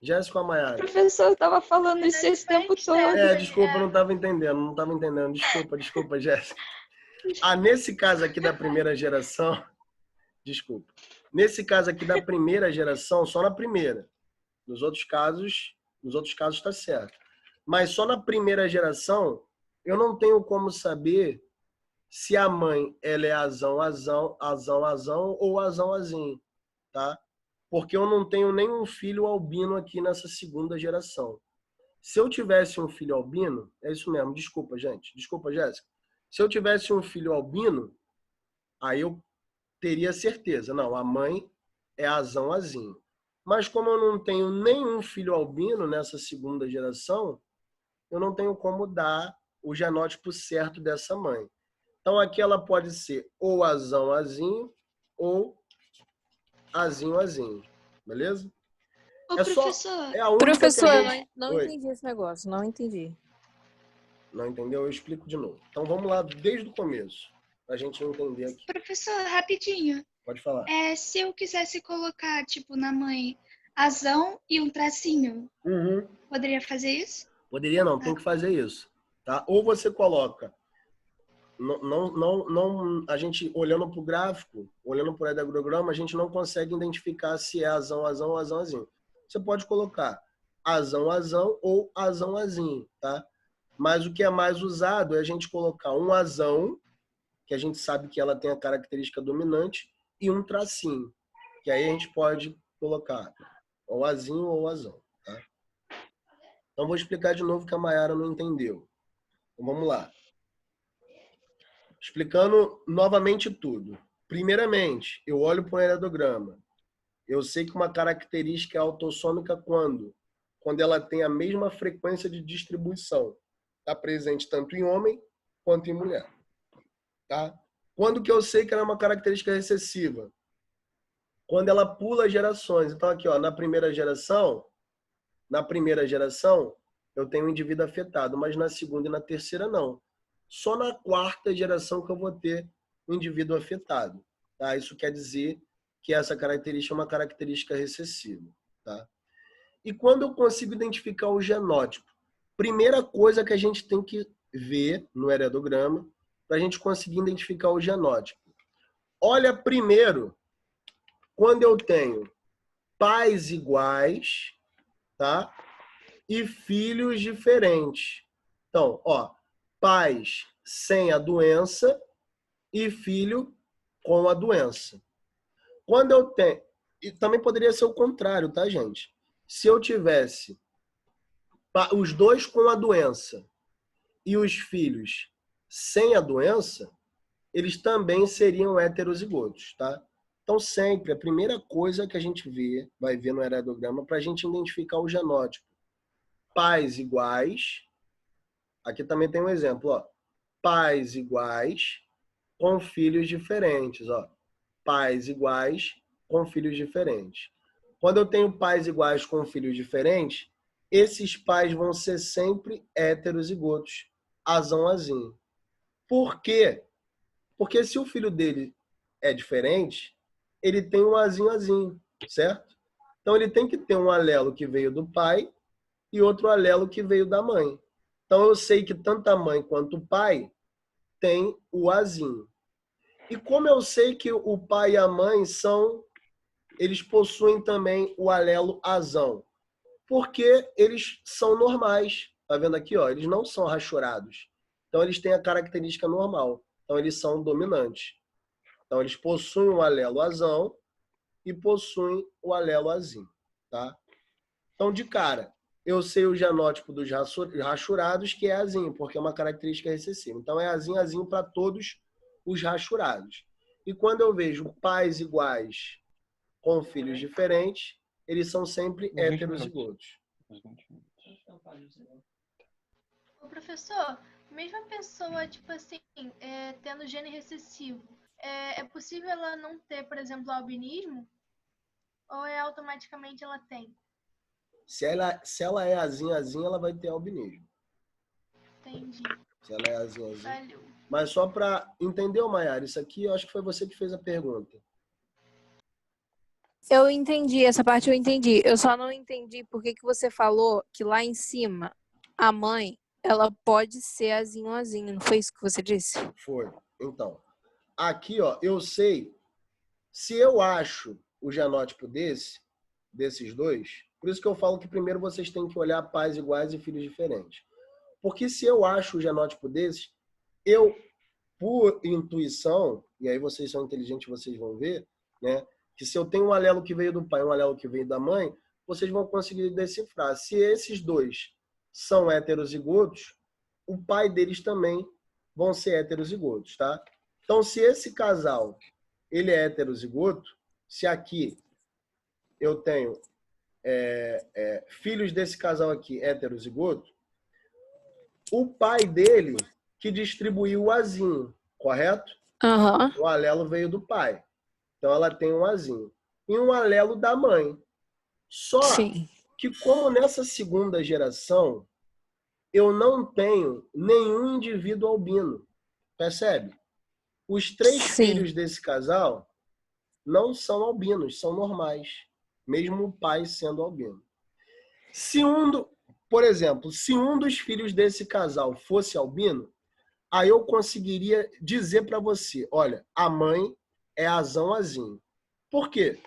Jéssica ou a O Maiara? professor tava falando isso esse tempo todo. Desculpa, eu não estava entendendo. Desculpa, Jéssica. Nesse caso aqui da primeira geração, desculpa. Nesse caso aqui da primeira geração, só na primeira. Nos outros casos está certo. Mas só na primeira geração, eu não tenho como saber se a mãe ela é azão, ou azão, tá? Porque eu não tenho nenhum filho albino aqui nessa segunda geração. Se eu tivesse um filho albino, é isso mesmo, desculpa, gente. Desculpa, Jéssica. Se eu tivesse um filho albino, aí eu teria certeza. Não, a mãe é azinho. Mas como eu não tenho nenhum filho albino nessa segunda geração, eu não tenho como dar o genótipo certo dessa mãe. Então aqui ela pode ser ou azinho ou azinho. Beleza? Ô, É só professor, é a única Professor, que a eu gente... não Oi. entendi esse negócio, não entendi. Não entendeu? Eu explico de novo. Então vamos lá desde o começo, pra gente entender aqui. professor, rapidinho. Pode falar. Se eu quisesse colocar, tipo, na mãe, azão e um tracinho, poderia fazer isso? Poderia não, tem que fazer isso, tá? Ou você coloca, não, a gente olhando para o gráfico, olhando para o ideograma, a gente não consegue identificar se é azão ou azinho. Você pode colocar azão ou azinho, tá? Mas o que é mais usado é a gente colocar um azão, que a gente sabe que ela tem a característica dominante, e um tracinho, que aí a gente pode colocar ou azinho ou azão, tá? Então, vou explicar de novo que a Maiara não entendeu. Então, vamos lá. Explicando novamente tudo. Primeiramente, eu olho para o heredograma. Eu sei que uma característica é autossômica quando? Quando ela tem a mesma frequência de distribuição. Está presente tanto em homem quanto em mulher. Tá? Quando que eu sei que ela é uma característica recessiva? Quando ela pula gerações. Então, aqui, ó, na primeira geração, eu tenho um indivíduo afetado, mas na segunda e na terceira, não. Só na quarta geração que eu vou ter um indivíduo afetado. Tá? Isso quer dizer que essa característica é uma característica recessiva. Tá? E quando eu consigo identificar o genótipo? Primeira coisa que a gente tem que ver no heredograma para a gente conseguir identificar o genótipo. Olha primeiro, quando eu tenho pais iguais, tá? E filhos diferentes. Então, ó, pais sem a doença e filho com a doença. Quando eu tenho... E também poderia ser o contrário, tá, gente? Se eu tivesse os dois com a doença e os filhos sem a doença, eles também seriam heterozigotos, tá? Então, sempre, a primeira coisa que a gente vai ver no heredograma para a gente identificar o genótipo. Pais iguais, aqui também tem um exemplo, ó. Pais iguais com filhos diferentes, ó. Pais iguais com filhos diferentes. Quando eu tenho pais iguais com filhos diferentes, esses pais vão ser sempre heterozigotos, azinho. Por quê? Porque se o filho dele é diferente, ele tem um azinho, certo? Então ele tem que ter um alelo que veio do pai e outro alelo que veio da mãe. Então eu sei que tanto a mãe quanto o pai tem o azinho. E como eu sei que o pai e a mãe eles possuem também o alelo azão? Porque eles são normais. Tá vendo aqui, ó? Eles não são rachurados. Então eles têm a característica normal. Então eles são dominantes. Então eles possuem o alelo azão e possuem o alelo azinho, tá? Então de cara, eu sei o genótipo dos rachurados, que é azinho, porque é uma característica recessiva. Então é azinho para todos os rachurados. E quando eu vejo pais iguais com filhos diferentes, eles são sempre heterozigotos. Ô, professor, mesmo a pessoa, tipo assim, tendo gene recessivo, é possível ela não ter, por exemplo, albinismo? Ou automaticamente ela tem? Se ela é azinha, ela vai ter albinismo. Entendi. Se ela é azinha. Valeu. Mas só para entender, Maiara, isso aqui eu acho que foi você que fez a pergunta. Eu entendi, essa parte eu entendi. Eu só não entendi por que que você falou que lá em cima a mãe, ela pode ser azinho azinho. Não foi isso que você disse? Foi. Então, aqui, ó, eu sei, se eu acho o genótipo desses dois, por isso que eu falo que primeiro vocês têm que olhar pais iguais e filhos diferentes. Porque se eu acho o genótipo desses, eu, por intuição, e aí vocês são inteligentes, vocês vão ver, né? Que se eu tenho um alelo que veio do pai e um alelo que veio da mãe, vocês vão conseguir decifrar. Se esses dois são heterozigotos, o pai deles também vão ser heterozigotos, tá? Então, se esse casal ele é heterozigoto, se aqui eu tenho filhos desse casal aqui heterozigoto, o pai dele que distribuiu o azinho, correto? Aham. O alelo veio do pai. Então ela tem um azinho. E um alelo da mãe. Só Sim. que como nessa segunda geração, eu não tenho nenhum indivíduo albino. Percebe? Os 3 Sim. filhos desse casal não são albinos, são normais. Mesmo o pai sendo albino. Por exemplo, se um dos filhos desse casal fosse albino, aí eu conseguiria dizer para você, olha, a mãe é azão azinho. Por quê?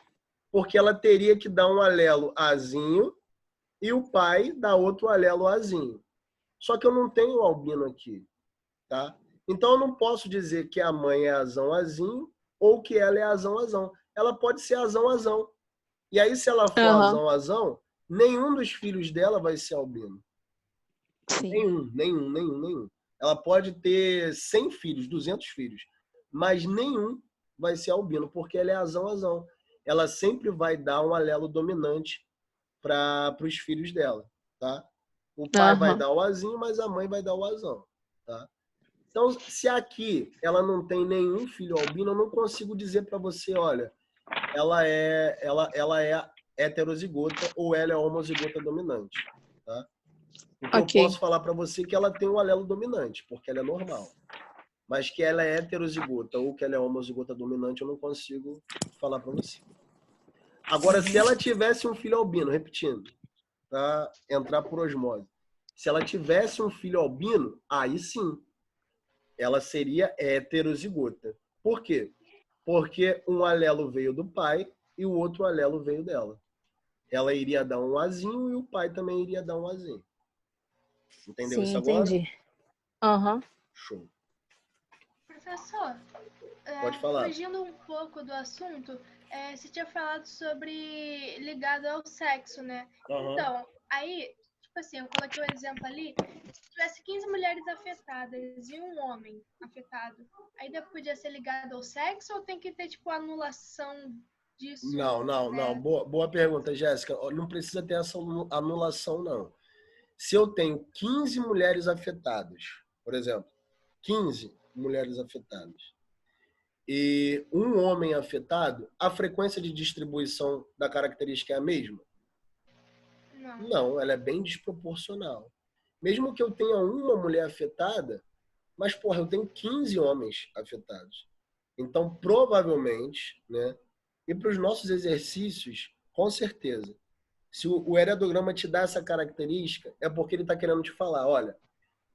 Porque ela teria que dar um alelo azinho e o pai dá outro alelo azinho. Só que eu não tenho albino aqui, tá? Então eu não posso dizer que a mãe é azão azinho ou que ela é azão azão. Ela pode ser azão azão. E aí se ela for Aham. azão azão, nenhum dos filhos dela vai ser albino. Sim. Nenhum. Ela pode ter 100 filhos, 200 filhos, mas nenhum vai ser albino, porque ela é azão. Ela sempre vai dar um alelo dominante para os filhos dela, tá? O pai vai Aham. dar o azinho, mas a mãe vai dar o azão, tá? Então, se aqui ela não tem nenhum filho albino, eu não consigo dizer para você, olha, ela é heterozigota ou ela é homozigota dominante, tá? O que eu Ok. posso falar para você é que ela tem um alelo dominante, porque ela é normal. Mas que ela é heterozigota ou que ela é homozigota dominante, eu não consigo falar para você. Agora, se ela tivesse um filho albino, repetindo, tá? Entrar por osmose. Se ela tivesse um filho albino, aí sim, ela seria heterozigota. Por quê? Porque um alelo veio do pai e o outro alelo veio dela. Ela iria dar um azinho e o pai também iria dar um azinho. Entendeu Sim, isso agora? entendi. Aham. Show. Professor, Pode falar. fugindo um pouco do assunto, você tinha falado sobre ligado ao sexo, né? Uhum. Então, aí, tipo assim, eu coloquei um exemplo ali, se tivesse 15 mulheres afetadas e um homem afetado, ainda podia ser ligado ao sexo ou tem que ter, tipo, anulação disso? Não. Né? Boa pergunta, Jéssica. Não precisa ter essa anulação, não. Se eu tenho 15 mulheres afetadas, por exemplo, 15 mulheres afetadas, e um homem afetado, a frequência de distribuição da característica é a mesma? Não. Não, ela é bem desproporcional. Mesmo que eu tenha uma mulher afetada, mas, porra, eu tenho 15 homens afetados. Então, provavelmente, né? E para os nossos exercícios, com certeza, se o heredograma te dá essa característica, é porque ele está querendo te falar, olha,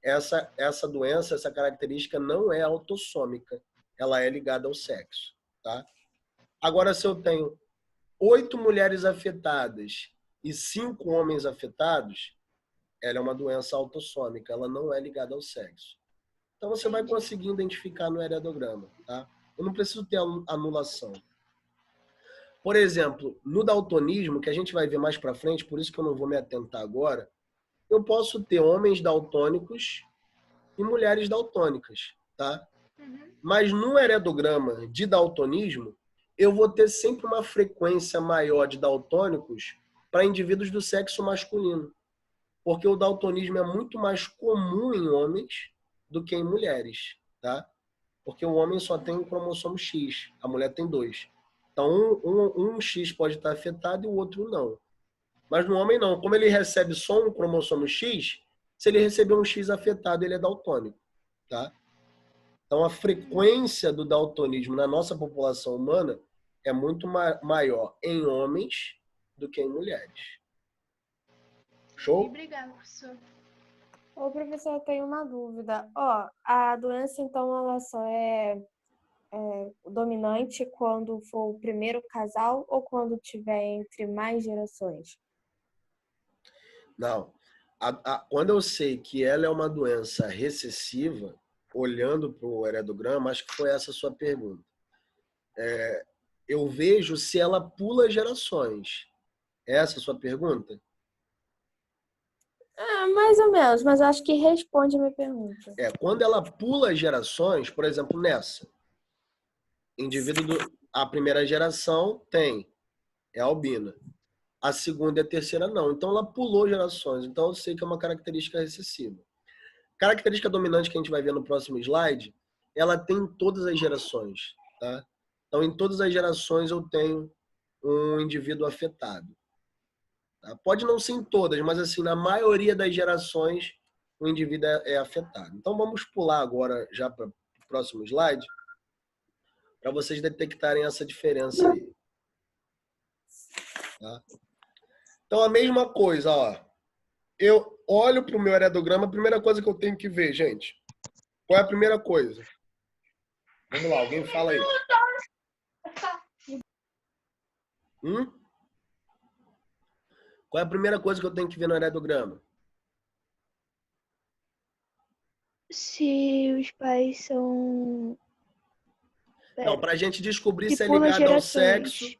essa doença, essa característica não é autossômica, ela é ligada ao sexo, tá? Agora, se eu tenho 8 mulheres afetadas e 5 homens afetados, ela é uma doença autossômica, ela não é ligada ao sexo. Então, você vai conseguir identificar no heredograma, tá? Eu não preciso ter anulação. Por exemplo, no daltonismo, que a gente vai ver mais para frente, por isso que eu não vou me atentar agora, eu posso ter homens daltônicos e mulheres daltônicas, tá? Uhum. Mas no heredograma de daltonismo, eu vou ter sempre uma frequência maior de daltônicos para indivíduos do sexo masculino. Porque o daltonismo é muito mais comum em homens do que em mulheres, tá? Porque o homem só tem um cromossomo X, a mulher tem 2. Então, um X pode estar afetado e o outro não. Mas no homem não. Como ele recebe só um cromossomo X, se ele receber um X afetado, ele é daltônico, tá? Então, a frequência do daltonismo na nossa população humana é muito maior em homens do que em mulheres. Show? Obrigada, professor. Ô, professor, eu tenho uma dúvida. Ó, a doença, então, ela só é dominante quando for o primeiro casal ou quando tiver entre mais gerações? Não. Quando eu sei que ela é uma doença recessiva, olhando para o heredograma, acho que foi essa a sua pergunta. Eu vejo se ela pula gerações. É essa a sua pergunta? Mais ou menos, mas acho que responde a minha pergunta. Quando ela pula gerações, por exemplo, nessa, a primeira geração é albina. A segunda e a terceira não. Então ela pulou gerações. Então eu sei que é uma característica recessiva. Característica dominante que a gente vai ver no próximo slide, ela tem em todas as gerações, tá? Então em todas as gerações eu tenho um indivíduo afetado. Tá? Pode não ser em todas, mas assim, na maioria das gerações o indivíduo é afetado. Então vamos pular agora já para o próximo slide, para vocês detectarem essa diferença aí. Tá? Então a mesma coisa, ó. Eu olho para o meu heredograma, a primeira coisa que eu tenho que ver, gente. Qual é a primeira coisa? Vamos lá, alguém fala aí. Qual é a primeira coisa que eu tenho que ver no heredograma? Se os pais são. Não, para a gente descobrir se é pula ligado ao gerações. sexo,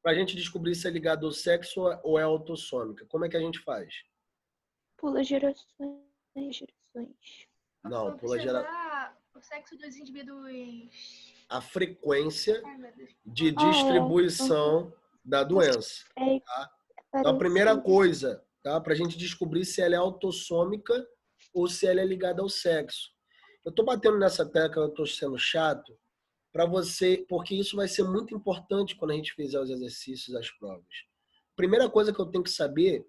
para a gente descobrir se é ligado ao sexo ou é autossômica, como é que a gente faz? Pula gerações. Não, pula Observar o sexo dos indivíduos. a frequência Ai, meu Deus. de distribuição da doença. Tá? Então, a primeira coisa, tá? Para a gente descobrir se ela é autossômica ou se ela é ligada ao sexo. Eu estou batendo nessa tecla, eu estou sendo chato, para você, porque isso vai ser muito importante quando a gente fizer os exercícios, as provas. Primeira coisa que eu tenho que saber,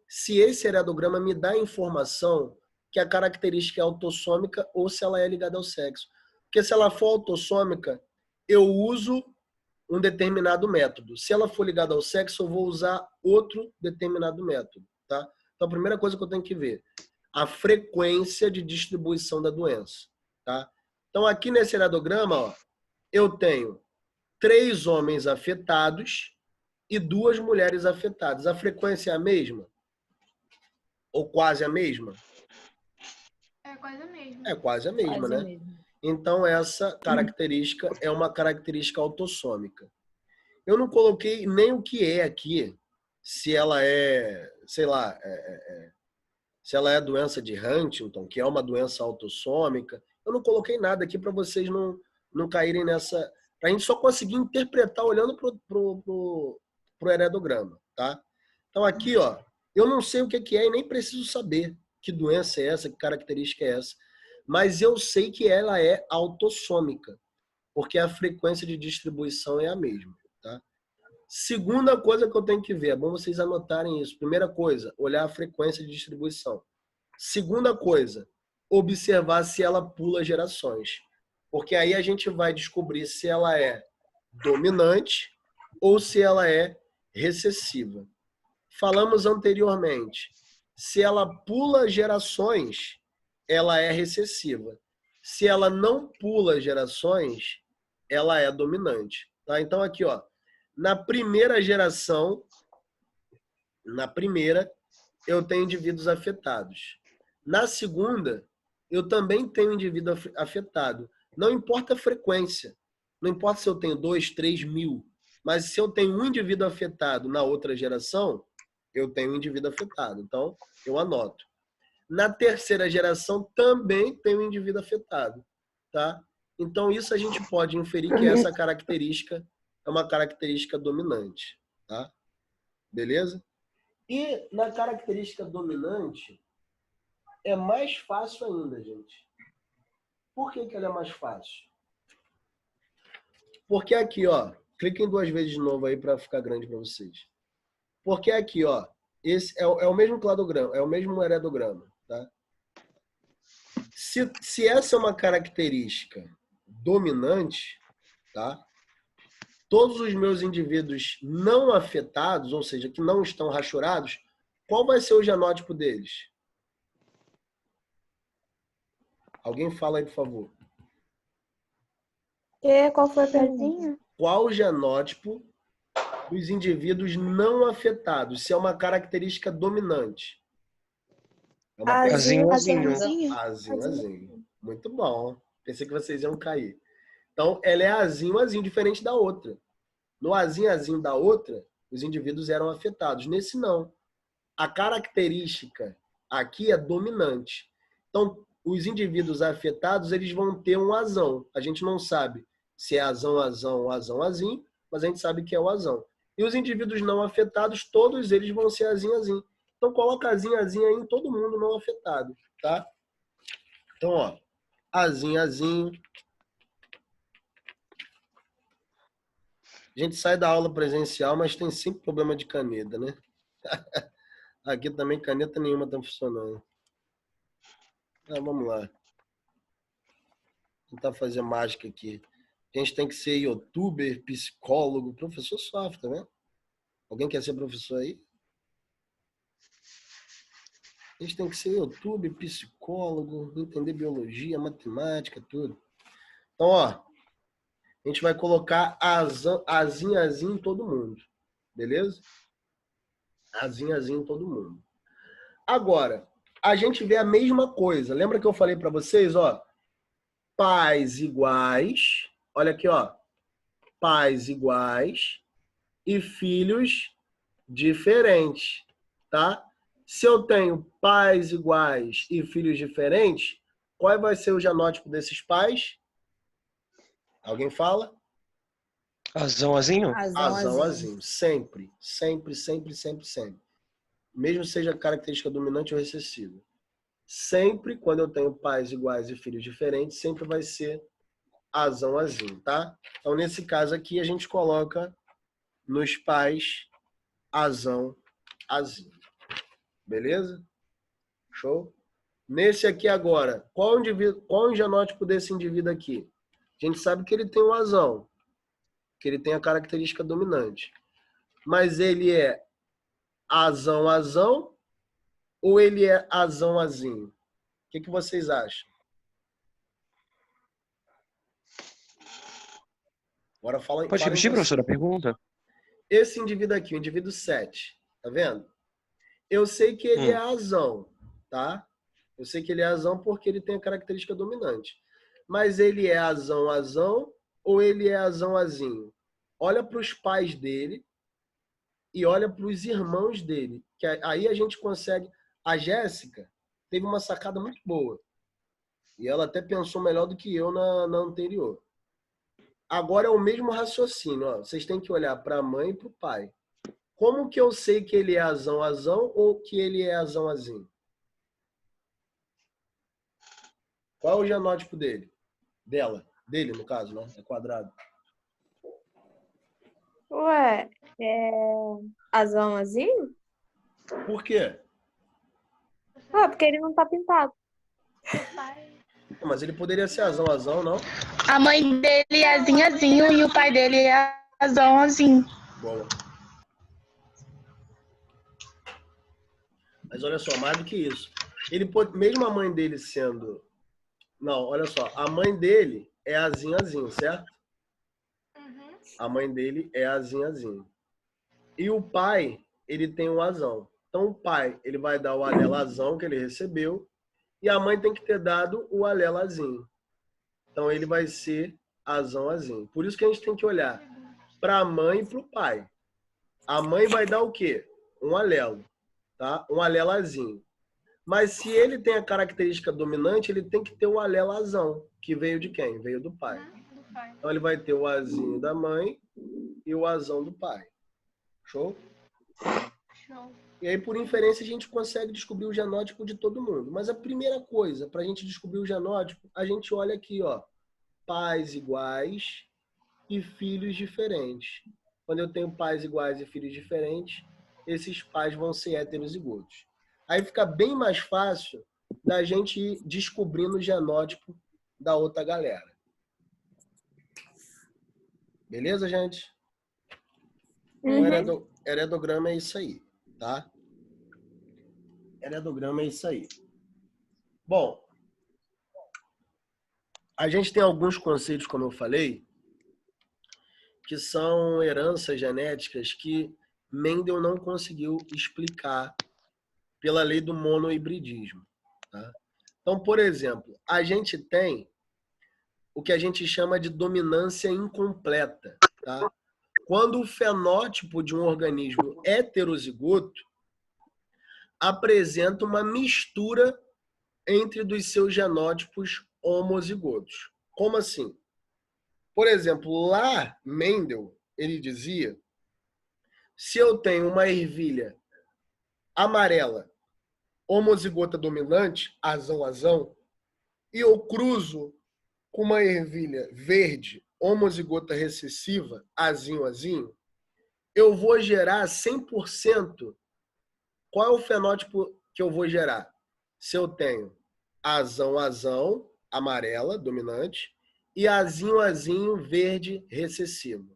se esse heredograma me dá informação que a característica é autossômica ou se ela é ligada ao sexo. Porque se ela for autossômica, eu uso um determinado método. Se ela for ligada ao sexo, eu vou usar outro determinado método. Tá? Então, a primeira coisa que eu tenho que ver, a frequência de distribuição da doença. Tá? Então, aqui nesse heredograma, ó, eu tenho 3 homens afetados e 2 mulheres afetadas. A frequência é a mesma? Ou quase a mesma? É quase a mesma. É quase a mesma, Quase né? mesmo. Então, essa característica é uma característica autossômica. Eu não coloquei nem o que é aqui, se ela é, sei lá, se ela é doença de Huntington, que é uma doença autossômica. Eu não coloquei nada aqui para vocês não caírem nessa... Para a gente só conseguir interpretar olhando pro heredograma, tá? Então, aqui, ó, eu não sei o que é e nem preciso saber que doença é essa, que característica é essa, mas eu sei que ela é autossômica, porque a frequência de distribuição é a mesma, tá? Segunda coisa que eu tenho que ver, é bom vocês anotarem isso. Primeira coisa, olhar a frequência de distribuição. Segunda coisa, observar se ela pula gerações, porque aí a gente vai descobrir se ela é dominante ou se ela é recessiva. Falamos anteriormente, se ela pula gerações, ela é recessiva. Se ela não pula gerações, ela é dominante. Tá? Então aqui, ó, na primeira geração, eu tenho indivíduos afetados. Na segunda, eu também tenho indivíduo afetado. Não importa a frequência, não importa se eu tenho 2, 3 mil, mas se eu tenho um indivíduo afetado na outra geração, eu tenho um indivíduo afetado. Então, eu anoto. Na terceira geração, também tenho um indivíduo afetado. Tá? Então, isso a gente pode inferir que essa característica é uma característica dominante. Tá? Beleza? E na característica dominante, é mais fácil ainda, gente. Por que ela é mais fácil? Porque aqui, ó, cliquem 2 vezes de novo aí para ficar grande para vocês. Porque aqui, ó, esse é o mesmo cladograma, é o mesmo heredograma, tá? Se essa é uma característica dominante, tá? todos os meus indivíduos não afetados, ou seja, que não estão rachurados, qual vai ser o genótipo deles? Alguém fala aí, por favor. Qual foi a pergunta? Sozinho? Qual o genótipo dos indivíduos não afetados? Se é uma característica dominante. É uma Azinho, Azinho, azinho. Azinho, azinho. Muito bom. Pensei que vocês iam cair. Então, ela é azinho, azinho, diferente da outra. No azinho, azinho da outra, os indivíduos eram afetados. Nesse, não. A característica aqui é dominante. Então, os indivíduos afetados, eles vão ter um azão. A gente não sabe se é azão, azão ou azão, azinho, mas a gente sabe que é o azão. E os indivíduos não afetados, todos eles vão ser azinho, azinho. Então, coloca azinho, azinho aí em todo mundo não afetado, tá? Então, ó, azinho, azinho. A gente sai da aula presencial, mas tem sempre problema de caneta, né? Aqui também caneta nenhuma tá funcionando. Vamos lá. Vou tentar fazer mágica aqui. A gente tem que ser youtuber, psicólogo, professor sofre, tá vendo? Alguém quer ser professor aí? A gente tem que ser youtuber, psicólogo, entender biologia, matemática, tudo. Então, ó, a gente vai colocar azinho, azinho em todo mundo. Beleza? Azinho, azinho em todo mundo. Agora, a gente vê a mesma coisa. Lembra que eu falei para vocês, ó? Pais iguais. Olha aqui, ó. Pais iguais e filhos diferentes, tá? Se eu tenho pais iguais e filhos diferentes, qual vai ser o genótipo desses pais? Alguém fala? Azão, azinho? Azão, azinho. Sempre, sempre, sempre, sempre, sempre. Mesmo seja característica dominante ou recessiva. Sempre, quando eu tenho pais iguais e filhos diferentes, sempre vai ser azão, azinho, tá? Então, nesse caso aqui, a gente coloca nos pais azão, azinho. Beleza? Show? Nesse aqui agora, qual o genótipo desse indivíduo aqui? A gente sabe que ele tem um azão, que ele tem a característica dominante. Mas ele é azão, azão ou ele é azão, azinho? O que vocês acham? Agora fala. Pode repetir, professor, a pergunta? Esse indivíduo aqui, o indivíduo 7, tá vendo? Eu sei que ele é azão, tá? Eu sei que ele é azão porque ele tem a característica dominante. Mas ele é azão, azão ou ele é azão, azinho? Olha para os pais dele e olha para os irmãos dele. Que aí a gente consegue... A Jéssica teve uma sacada muito boa. E ela até pensou melhor do que eu na anterior. Agora é o mesmo raciocínio. Ó. Vocês têm que olhar para a mãe e para o pai. Como que eu sei que ele é azão, azão ou que ele é azão, azinho? Qual é o genótipo dele? Dela. Dele, no caso, né? É quadrado. Ué, azão, azinho? Por quê? Porque ele não tá pintado. Mas ele poderia ser azão, azão, não? A mãe dele é azinho, azinho e o pai dele é azão, azinho. Boa. Mas olha só, mais do que isso. Ele pode, mesmo a mãe dele sendo... Não, olha só. A mãe dele é azinho, azinho, certo? Uhum. A mãe dele é azinho, azinho. E o pai, ele tem um azão. Então, o pai, ele vai dar o alelo azão que ele recebeu. E a mãe tem que ter dado o alelo azinho. Então, ele vai ser azão, azinho. Por isso que a gente tem que olhar para a mãe e para o pai. A mãe vai dar o quê? Um alelo. Tá? Um alelo azinho. Mas se ele tem a característica dominante, ele tem que ter o alelo azão, que veio de quem? Veio do pai. Do pai. Então ele vai ter o azinho da mãe e o azão do pai. Show? Show. E aí, por inferência, a gente consegue descobrir o genótipo de todo mundo. Mas a primeira coisa, para a gente descobrir o genótipo, a gente olha aqui, ó. Pais iguais e filhos diferentes. Quando eu tenho pais iguais e filhos diferentes, esses pais vão ser heterozigotos. Aí fica bem mais fácil da gente ir descobrindo o genótipo da outra galera. Beleza, gente? Então, heredograma é isso aí, tá? Heredograma é isso aí. Bom, a gente tem alguns conceitos, como eu falei, que são heranças genéticas que Mendel não conseguiu explicar pela lei do monohibridismo. Tá? Então, por exemplo, a gente tem o que a gente chama de dominância incompleta. Tá? Quando o fenótipo de um organismo heterozigoto apresenta uma mistura entre dos seus genótipos homozigotos. Como assim? Por exemplo, lá Mendel, ele dizia, se eu tenho uma ervilha amarela, homozigota dominante, azão, e eu cruzo com uma ervilha verde, homozigota recessiva, azinho, eu vou gerar 100%. Qual é o fenótipo que eu vou gerar? Se eu tenho azão, amarela, dominante, e azinho, verde, recessivo.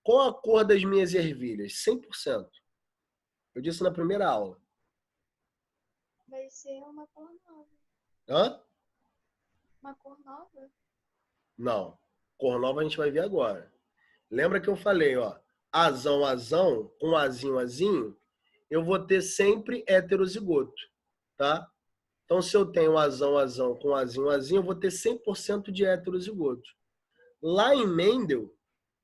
Qual a cor das minhas ervilhas? 100%. Eu disse na primeira aula. Vai ser uma cor nova. Hã? Uma cor nova? Não. Cor nova a gente vai ver agora. Lembra que eu falei, ó, azão, com azinho, eu vou ter sempre heterozigoto, tá? Então, se eu tenho azão com azinho, eu vou ter 100% de heterozigoto. Lá em Mendel,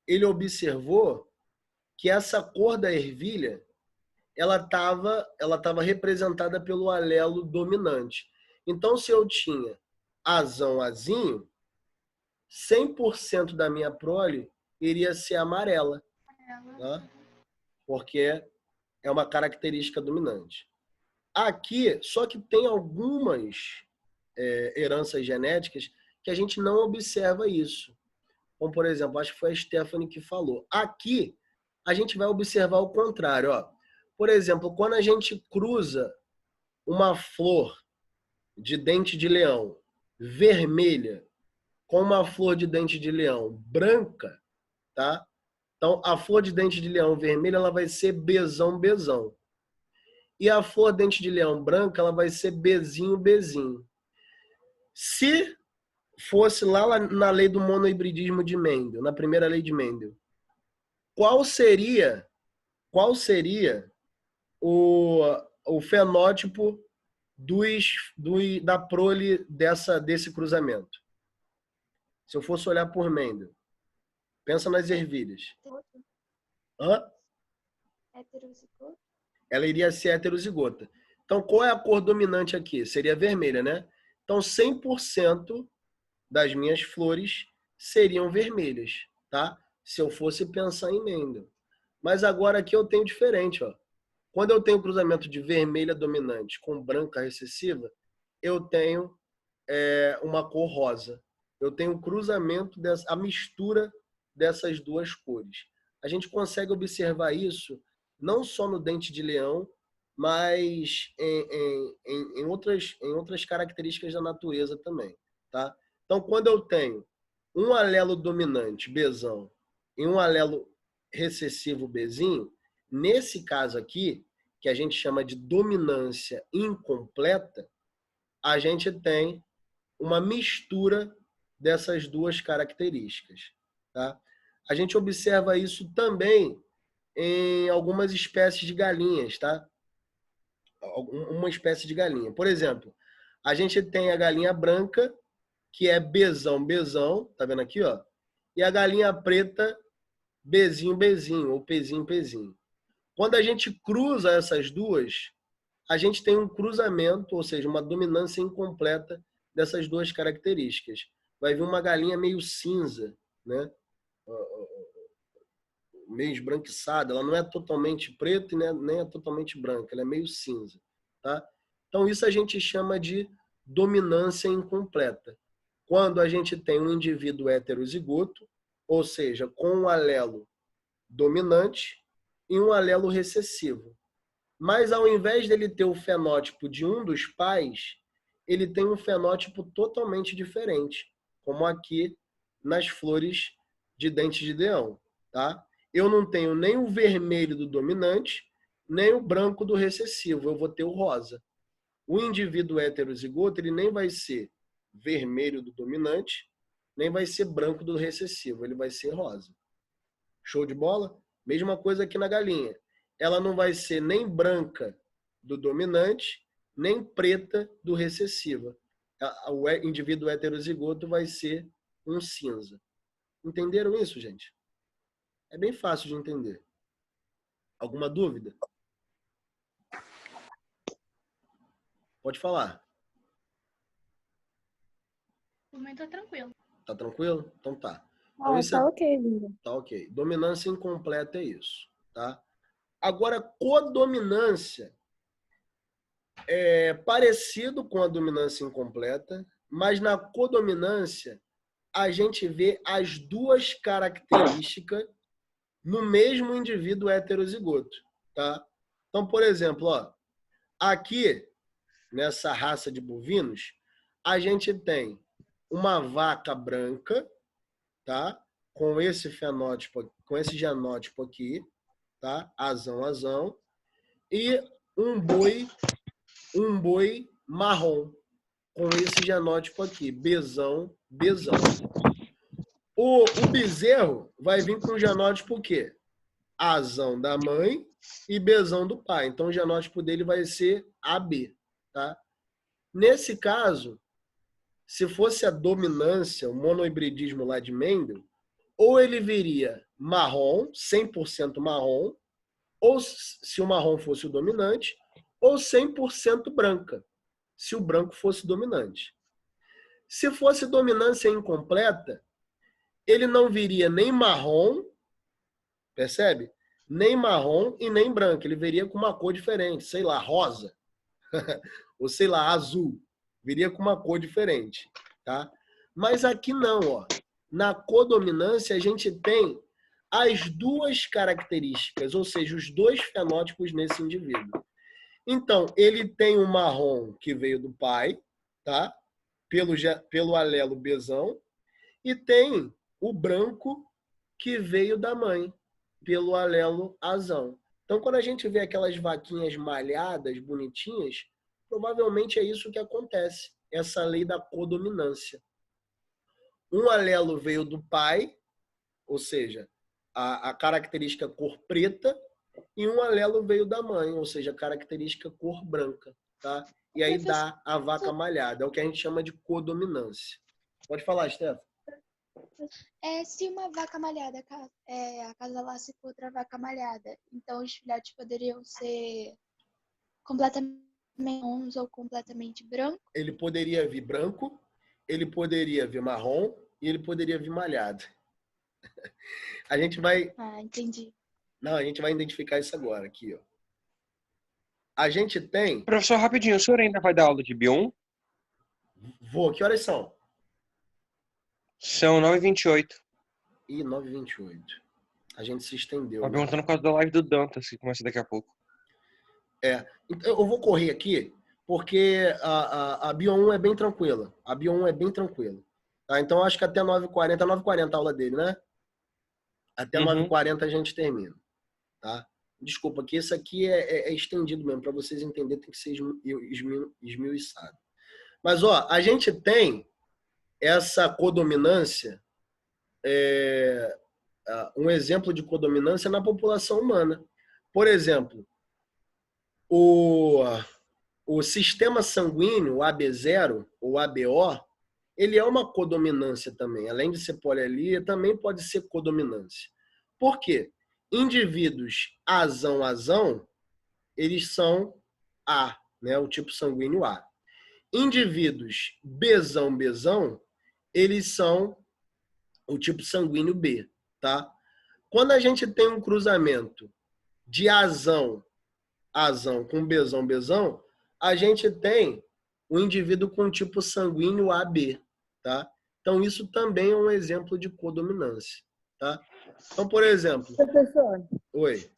ele observou que essa cor da ervilha ela estava representada pelo alelo dominante. Então, se eu tinha azinho, 100% da minha prole iria ser amarela, tá? Porque é uma característica dominante. Aqui, só que tem algumas heranças genéticas que a gente não observa isso. Como, por exemplo, acho que foi a Stephanie que falou. Aqui, a gente vai observar o contrário. Ó. Por exemplo, quando a gente cruza uma flor de dente de leão vermelha com uma flor de dente de leão branca, tá? Então, a flor de dente de leão vermelha ela vai ser bezão. E a flor de dente de leão branca ela vai ser bezinho. Se fosse lá na lei do monohibridismo de Mendel, na primeira lei de Mendel, qual seria o fenótipo da prole desse cruzamento? Se eu fosse olhar por Mendel, pensa nas ervilhas. Hã? Heterozigoto? Ela iria ser heterozigota. Então, qual é a cor dominante aqui? Seria vermelha, né? Então, 100% das minhas flores seriam vermelhas, tá? Se eu fosse pensar em Mendel. Mas agora aqui eu tenho diferente, ó. Quando eu tenho cruzamento de vermelha dominante com branca recessiva, eu tenho uma cor rosa. Eu tenho o cruzamento, a mistura dessas duas cores. A gente consegue observar isso não só no dente de leão, mas em outras características da natureza também, tá? Então, quando eu tenho um alelo dominante, Bzão, e um alelo recessivo, Bzinho, nesse caso aqui, que a gente chama de dominância incompleta, a gente tem uma mistura dessas duas características, tá? A gente observa isso também em algumas espécies de galinhas, tá? Uma espécie de galinha. Por exemplo, a gente tem a galinha branca, que é Bzão, tá vendo aqui, ó? E a galinha preta, Bzinho, ou Pzinho. Quando a gente cruza essas duas, a gente tem um cruzamento, ou seja, uma dominância incompleta dessas duas características. Vai vir uma galinha meio cinza, né? Meio esbranquiçada, ela não é totalmente preta e nem é totalmente branca, ela é meio cinza, tá? Então isso a gente chama de dominância incompleta. Quando a gente tem um indivíduo heterozigoto, ou seja, com um alelo dominante e um alelo recessivo. Mas ao invés dele ter o fenótipo de um dos pais, ele tem um fenótipo totalmente diferente, como aqui nas flores de dente de leão, tá? eu não tenho nem o vermelho do dominante, nem o branco do recessivo, eu vou ter o rosa. O indivíduo heterozigoto, ele nem vai ser vermelho do dominante, nem vai ser branco do recessivo, ele vai ser rosa. Show de bola? Mesma coisa aqui na galinha. Ela não vai ser nem branca do dominante, nem preta do recessiva. O indivíduo heterozigoto vai ser um cinza. Entenderam isso, gente? É bem fácil de entender. Alguma dúvida? Pode falar. Por mim tá tranquilo. Tá tranquilo? Então tá. Então, Ah, isso tá ok, Lívia. tá ok. Dominância incompleta é isso, tá? Agora, codominância é parecido com a dominância incompleta, mas na codominância a gente vê as duas características no mesmo indivíduo heterozigoto, tá? Então, por exemplo, ó, aqui nessa raça de bovinos, a gente tem uma vaca branca, tá? Com esse fenótipo, com esse genótipo aqui, tá? Azão, e um boi marrom com esse genótipo aqui, bezão. O bezerro vai vir com o genótipo o quê? Azão da mãe e bezão do pai. Então o genótipo dele vai ser AB, tá? Nesse caso, se fosse a dominância, o monohibridismo lá de Mendel, ou ele viria marrom, 100% marrom, ou se o marrom fosse o dominante, ou 100% branca, se o branco fosse dominante. Se fosse dominância incompleta, ele não viria nem marrom, percebe? Nem marrom e nem branco. Ele viria com uma cor diferente, sei lá, rosa, ou sei lá, azul. Viria com uma cor diferente, tá? Mas aqui não, ó. Na codominância a gente tem as duas características, ou seja, os dois fenótipos nesse indivíduo. Então, ele tem o marrom que veio do pai, tá? Pelo alelo bezão, e tem o branco que veio da mãe, pelo alelo azão. Então, quando a gente vê aquelas vaquinhas malhadas, bonitinhas, provavelmente é isso que acontece, essa lei da codominância. Um alelo veio do pai, ou seja, a característica cor preta, e um alelo veio da mãe, ou seja, a característica cor branca, tá? E aí dá a vaca malhada, é o que a gente chama de codominância. Pode falar, Stefan. Se uma vaca malhada acasalasse com outra vaca malhada, então os filhotes poderiam ser completamente marrons ou completamente brancos? Ele poderia vir branco, ele poderia vir marrom e ele poderia vir malhado. A gente vai... Ah, entendi. Não, a gente vai identificar isso agora, aqui, ó. A gente tem... Professor, rapidinho, o senhor ainda vai dar aula de Bion? Vou, que horas são? São 9h28. Ih, 9h28. A gente se estendeu. Tá perguntando por causa da live do Dantas, que começa daqui a pouco. Então, eu vou correr aqui, porque a Bion 1 é bem tranquila. A Bion 1 é bem tranquila. Tá? Então, acho que até 9h40, 9h40 a aula dele, né? Até 9h40 a gente termina. Tá? Desculpa, que isso aqui é estendido mesmo. Para vocês entenderem, tem que ser esmiuçado. Mas, ó, a gente tem essa codominância, um exemplo de codominância na população humana. Por exemplo, o sistema sanguíneo, o AB0 ou ABO, ele é uma codominância também. Além de ser polialia, também pode ser codominância. Por quê? Indivíduos azão, eles são A, né? O tipo sanguíneo A. Indivíduos bezão, eles são o tipo sanguíneo B, tá? Quando a gente tem um cruzamento de azão com bezão, a gente tem um indivíduo com tipo sanguíneo AB, tá? Então, isso também é um exemplo de codominância, tá? Então, por exemplo... Professor, Oi.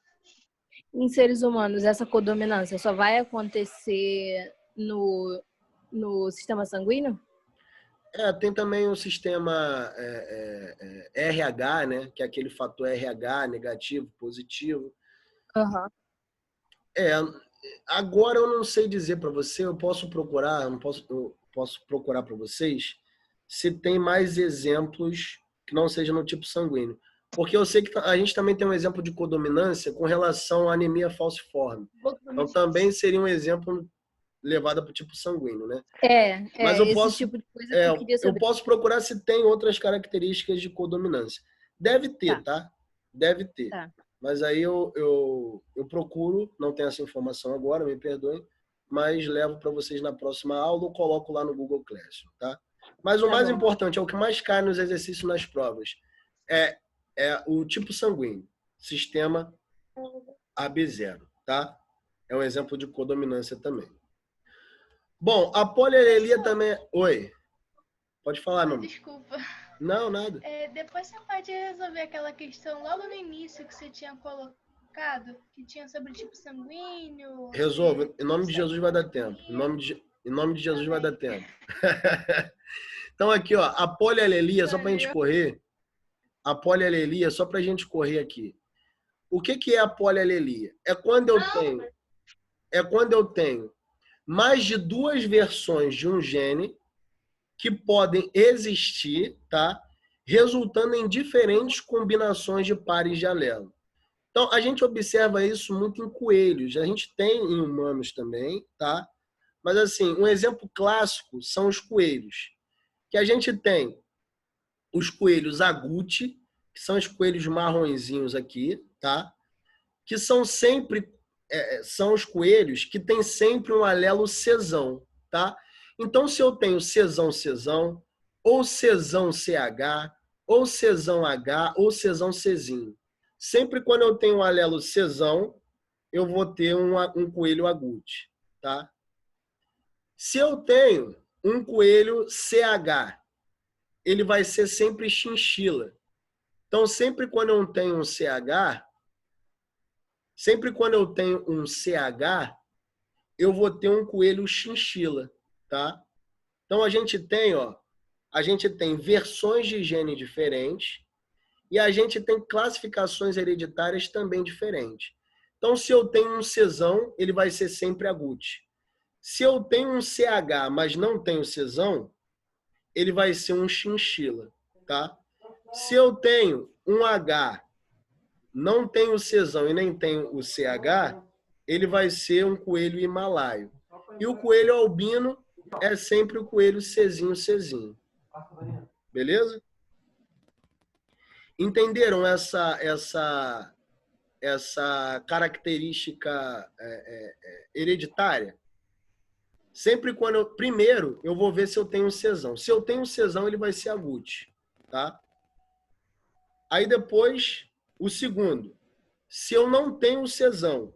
em seres humanos, essa codominância só vai acontecer no sistema sanguíneo? Tem também o sistema RH, né? Que é aquele fator RH, negativo, positivo. Aham. Agora eu não sei dizer para você, eu posso procurar para vocês se tem mais exemplos que não sejam no tipo sanguíneo. Porque eu sei que a gente também tem um exemplo de codominância com relação à anemia falciforme. Então também seria um exemplo levado para o tipo sanguíneo, né? Mas eu esse posso, tipo de coisa que eu queria eu saber. posso procurar se tem outras características de codominância. Deve ter, tá? Deve ter. Tá. Mas aí eu procuro, não tenho essa informação agora, me perdoem, mas levo para vocês na próxima aula ou coloco lá no Google Classroom, tá? Mas o Tá mais bom. importante, é o que mais cai nos exercícios nas provas, é o tipo sanguíneo, sistema AB0, tá? É um exemplo de codominância também. Bom, a polialelia também... Oi, pode falar, meu amor. Desculpa. Não, nada. Depois você pode resolver aquela questão logo no início que você tinha colocado, que tinha sobre tipo sanguíneo. Resolvo. Em nome de Jesus vai dar tempo. Em nome de Jesus vai dar tempo. Então aqui, ó, a polialelia, só pra gente correr. A polialelia, só pra gente correr aqui. O que é a polialelia? É quando eu tenho mais de 2 versões de um gene que podem existir, tá? Resultando em diferentes combinações de pares de alelo. Então, a gente observa isso muito em coelhos. A gente tem em humanos também, tá? Mas, assim, um exemplo clássico são os coelhos. Que a gente tem os coelhos agouti, que são os coelhos marronzinhos aqui, tá? Que são sempre... são os coelhos que têm sempre um alelo cesão, tá? Então, se eu tenho cesão, ou cesão CH, ou cesão H, ou cesão Czinho. Sempre quando eu tenho um alelo cesão, eu vou ter um coelho agouti, tá? Se eu tenho um coelho CH, ele vai ser sempre chinchila. Então, sempre quando eu tenho um CH, eu vou ter um coelho chinchila, tá? Então, a gente tem versões de gene diferentes e a gente tem classificações hereditárias também diferentes. Então, se eu tenho um cesão, ele vai ser sempre agouti. Se eu tenho um CH, mas não tenho cesão, ele vai ser um chinchila, tá? Se eu tenho um H, não tenho cesão e nem tenho o CH, ele vai ser um coelho himalaio. E o coelho albino é sempre o coelho Czinho. Beleza? Entenderam essa característica hereditária? Sempre primeiro, eu vou ver se eu tenho cesão. Se eu tenho cesão, ele vai ser agouti, tá? Aí depois, o segundo. Se eu não tenho cesão,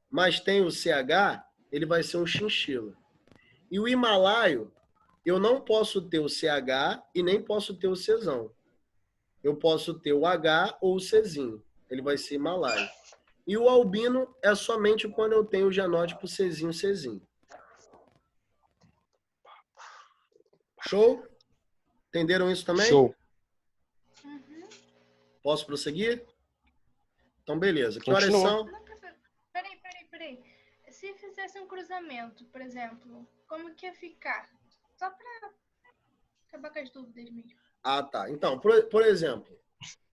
mas tenho CH, ele vai ser um chinchila. E o himalaio, eu não posso ter o CH e nem posso ter o cesão. Eu posso ter o H ou o Czinho. Ele vai ser himalaio. E o albino é somente quando eu tenho o genótipo Czinho. Show? Entenderam isso também? Show. Uhum. Posso prosseguir? Então, beleza. Que horas Continua. são? Não, professor. Peraí. Se fizesse um cruzamento, por exemplo, como que ia ficar? Só pra acabar com as dúvidas mesmo. Ah, tá. Então, por exemplo,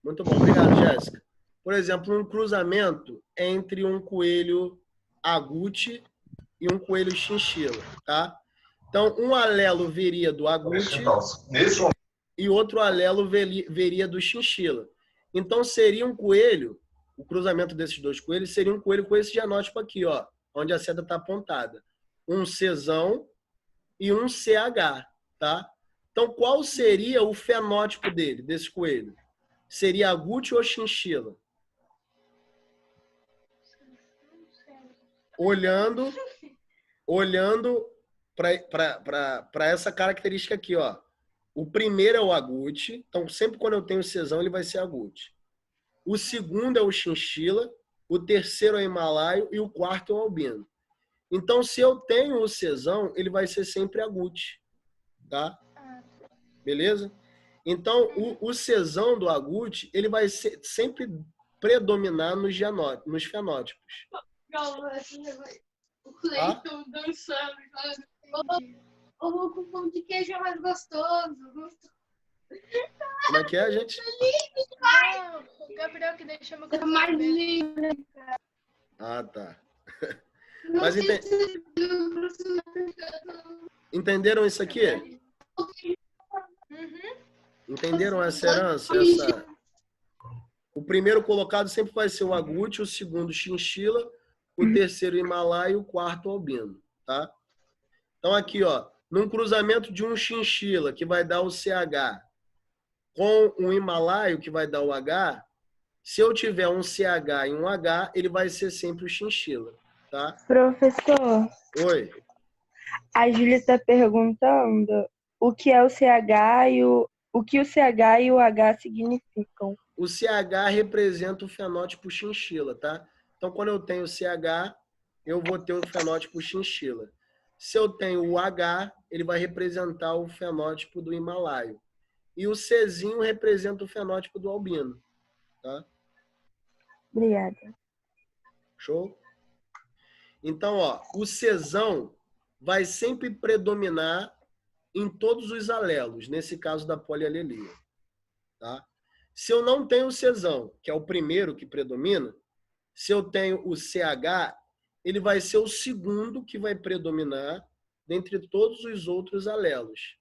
muito bom, obrigado, Jéssica. Por exemplo, um cruzamento entre um coelho agouti e um coelho chinchila, tá? Então, um alelo viria do agouti e outro alelo viria do chinchila. Então, seria um coelho, o cruzamento desses 2 coelhos seria um coelho com esse genótipo aqui, ó, onde a seta está apontada. Um cesão e um CH, tá? Então, qual seria o fenótipo desse coelho? Seria agouti ou chinchila? Olhando para essa característica aqui, ó. O primeiro é o agouti, então sempre quando eu tenho cesão ele vai ser agouti. O segundo é o chinchila, o terceiro é o himalaio e o quarto é o albino. Então, se eu tenho o cesão, ele vai ser sempre agouti, tá? Beleza? Então, o Czão do agouti, ele vai sempre predominar nos fenótipos. O Cleiton dançando. O pão de queijo é mais gostoso. Como é que é, gente? Não, o Gabriel que deixa meu É mais lindo. Ah, tá. Não Mas sei se- entenderam isso aqui? Entenderam essa herança? O primeiro colocado sempre vai ser o agouti, o segundo chinchila, o terceiro himalaia e o quarto albino, tá? Então aqui, ó, num cruzamento de um chinchila, que vai dar o CH, com um himalaio, que vai dar o H, se eu tiver um CH e um H, ele vai ser sempre o chinchila, tá? Professor, Oi. a Júlia está perguntando o que é o CH e o que o CH e o H significam. O CH representa o fenótipo chinchila, tá? Então, quando eu tenho CH, eu vou ter o fenótipo chinchila. Se eu tenho o H, ele vai representar o fenótipo do himalaio. E o Czinho representa o fenótipo do albino, tá? Obrigada. Show? Então, ó, o Czão vai sempre predominar em todos os alelos, nesse caso da polialelia, tá? Se eu não tenho o Czão, que é o primeiro que predomina, se eu tenho o CH, ele vai ser o segundo que vai predominar dentre todos os outros alelos.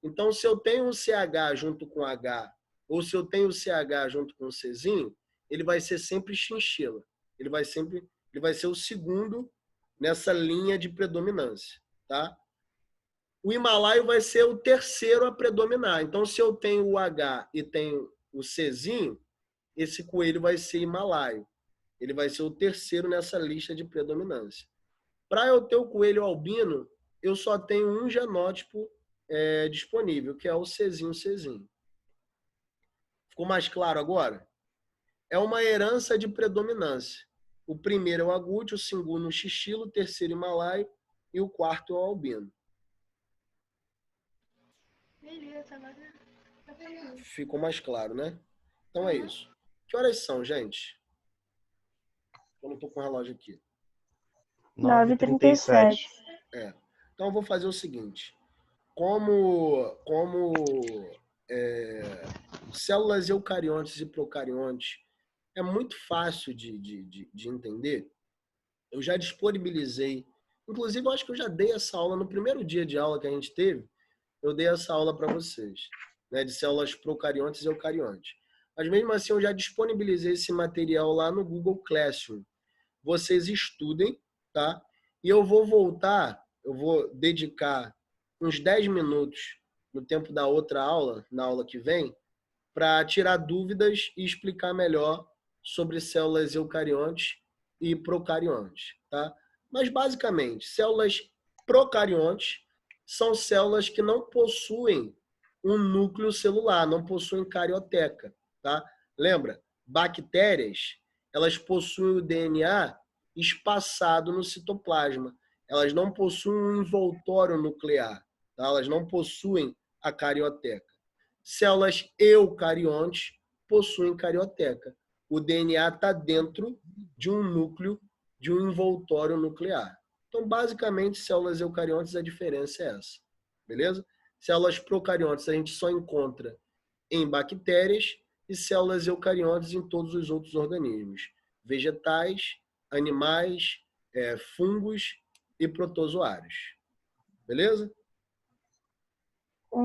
Então, se eu tenho o CH junto com H, ou se eu tenho o CH junto com o Czinho, ele vai ser sempre chinchila. Ele vai ser o segundo nessa linha de predominância, tá? O himalaio vai ser o terceiro a predominar. Então, se eu tenho o H e tenho o Czinho, esse coelho vai ser himalaio. Ele vai ser o terceiro nessa lista de predominância. Para eu ter o coelho albino, eu só tenho um genótipo disponível, que é o Czinho. Ficou mais claro agora? É uma herança de predominância. O primeiro é o agouti, o segundo o chinchila, o terceiro himalaio e o quarto é o albino. Beleza, agora. Ficou mais claro, né? Então é isso. Que horas são, gente? Eu não estou com o relógio aqui. 9h37. Então eu vou fazer o seguinte. Como células eucariontes e procariontes é muito fácil de entender, eu já disponibilizei. Inclusive, eu acho que eu já dei essa aula no primeiro dia de aula que a gente teve. Eu dei essa aula para vocês, né, de células procariontes e eucariontes. Mas mesmo assim, eu já disponibilizei esse material lá no Google Classroom. Vocês estudem, tá? E eu vou dedicar uns 10 minutos no tempo da outra aula, na aula que vem, para tirar dúvidas e explicar melhor sobre células eucariontes e procariontes, tá? Mas, basicamente, células procariontes são células que não possuem um núcleo celular, não possuem carioteca, tá? Lembra? Bactérias, elas possuem o DNA espaçado no citoplasma. Elas não possuem um envoltório nuclear, tá? Elas não possuem a carioteca. Células eucariontes possuem carioteca. O DNA está dentro de um núcleo, de um envoltório nuclear. Então, basicamente, células eucariontes, a diferença é essa. Beleza? Células procariontes a gente só encontra em bactérias e células eucariontes em todos os outros organismos. Vegetais, animais, fungos e protozoários. Beleza?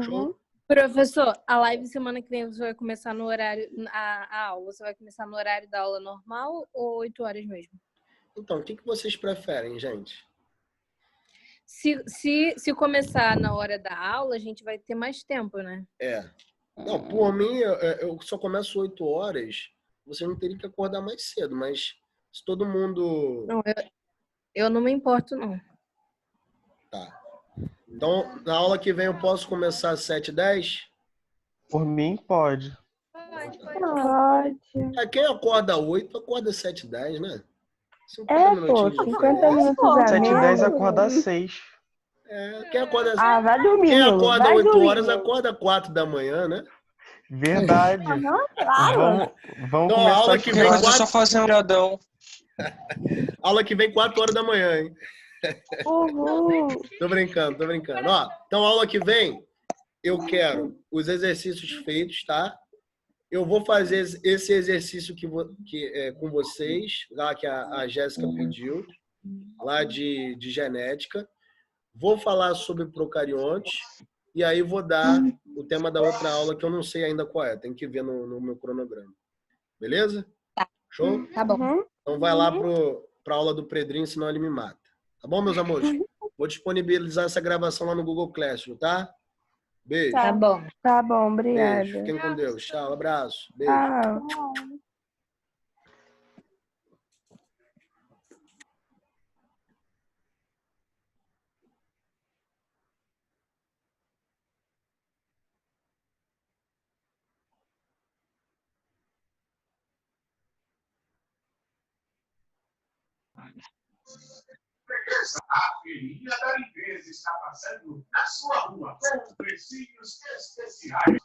Show? Professor, a live semana que vem você vai começar no horário, a aula, você vai começar no horário da aula normal ou 8 horas mesmo? Então, o que vocês preferem, gente? Se começar na hora da aula, a gente vai ter mais tempo, né? Não, por mim, eu só começo 8 horas, você não teria que acordar mais cedo, mas se todo mundo... Não, eu não me importo, não. Tá. Então, na aula que vem eu posso começar às 7h10? Por mim, pode. Pode. Quem acorda 8, acorda às 7h10, né? 50 Pô, minutinhos de 50 diferença. minutos a 7h10 menos. acorda às 6. Quem acorda, Ah, vai dormir, quem Nilo. acorda Vai 8 dormir, horas, Nilo. acorda 4 da manhã, né? Verdade. Aham, claro. Vamos Então, a começar aula esse que Porque vem você troço. só fazer um olhadão. Aula que vem 4 horas da manhã, hein? Uhul. Tô brincando, tô brincando. Ó, então, aula que vem, eu quero os exercícios feitos, tá? Eu vou fazer esse exercício com vocês, lá que a Jéssica pediu, lá de genética. Vou falar sobre procariontes e aí vou dar o tema da outra aula que eu não sei ainda qual é. Tem que ver no meu cronograma. Beleza? Show? Tá bom. Uhum. Então vai lá pra aula do Pedrinho, senão ele me mata. Tá bom, meus amores? Vou disponibilizar essa gravação lá no Google Classroom, tá? Beijo. Tá bom. Tá bom, Beijo. obrigada. Fiquem com Deus. Tchau, abraço. Beijo. Tchau. A feirinha da limpeza está passando na sua rua com precinhos especiais.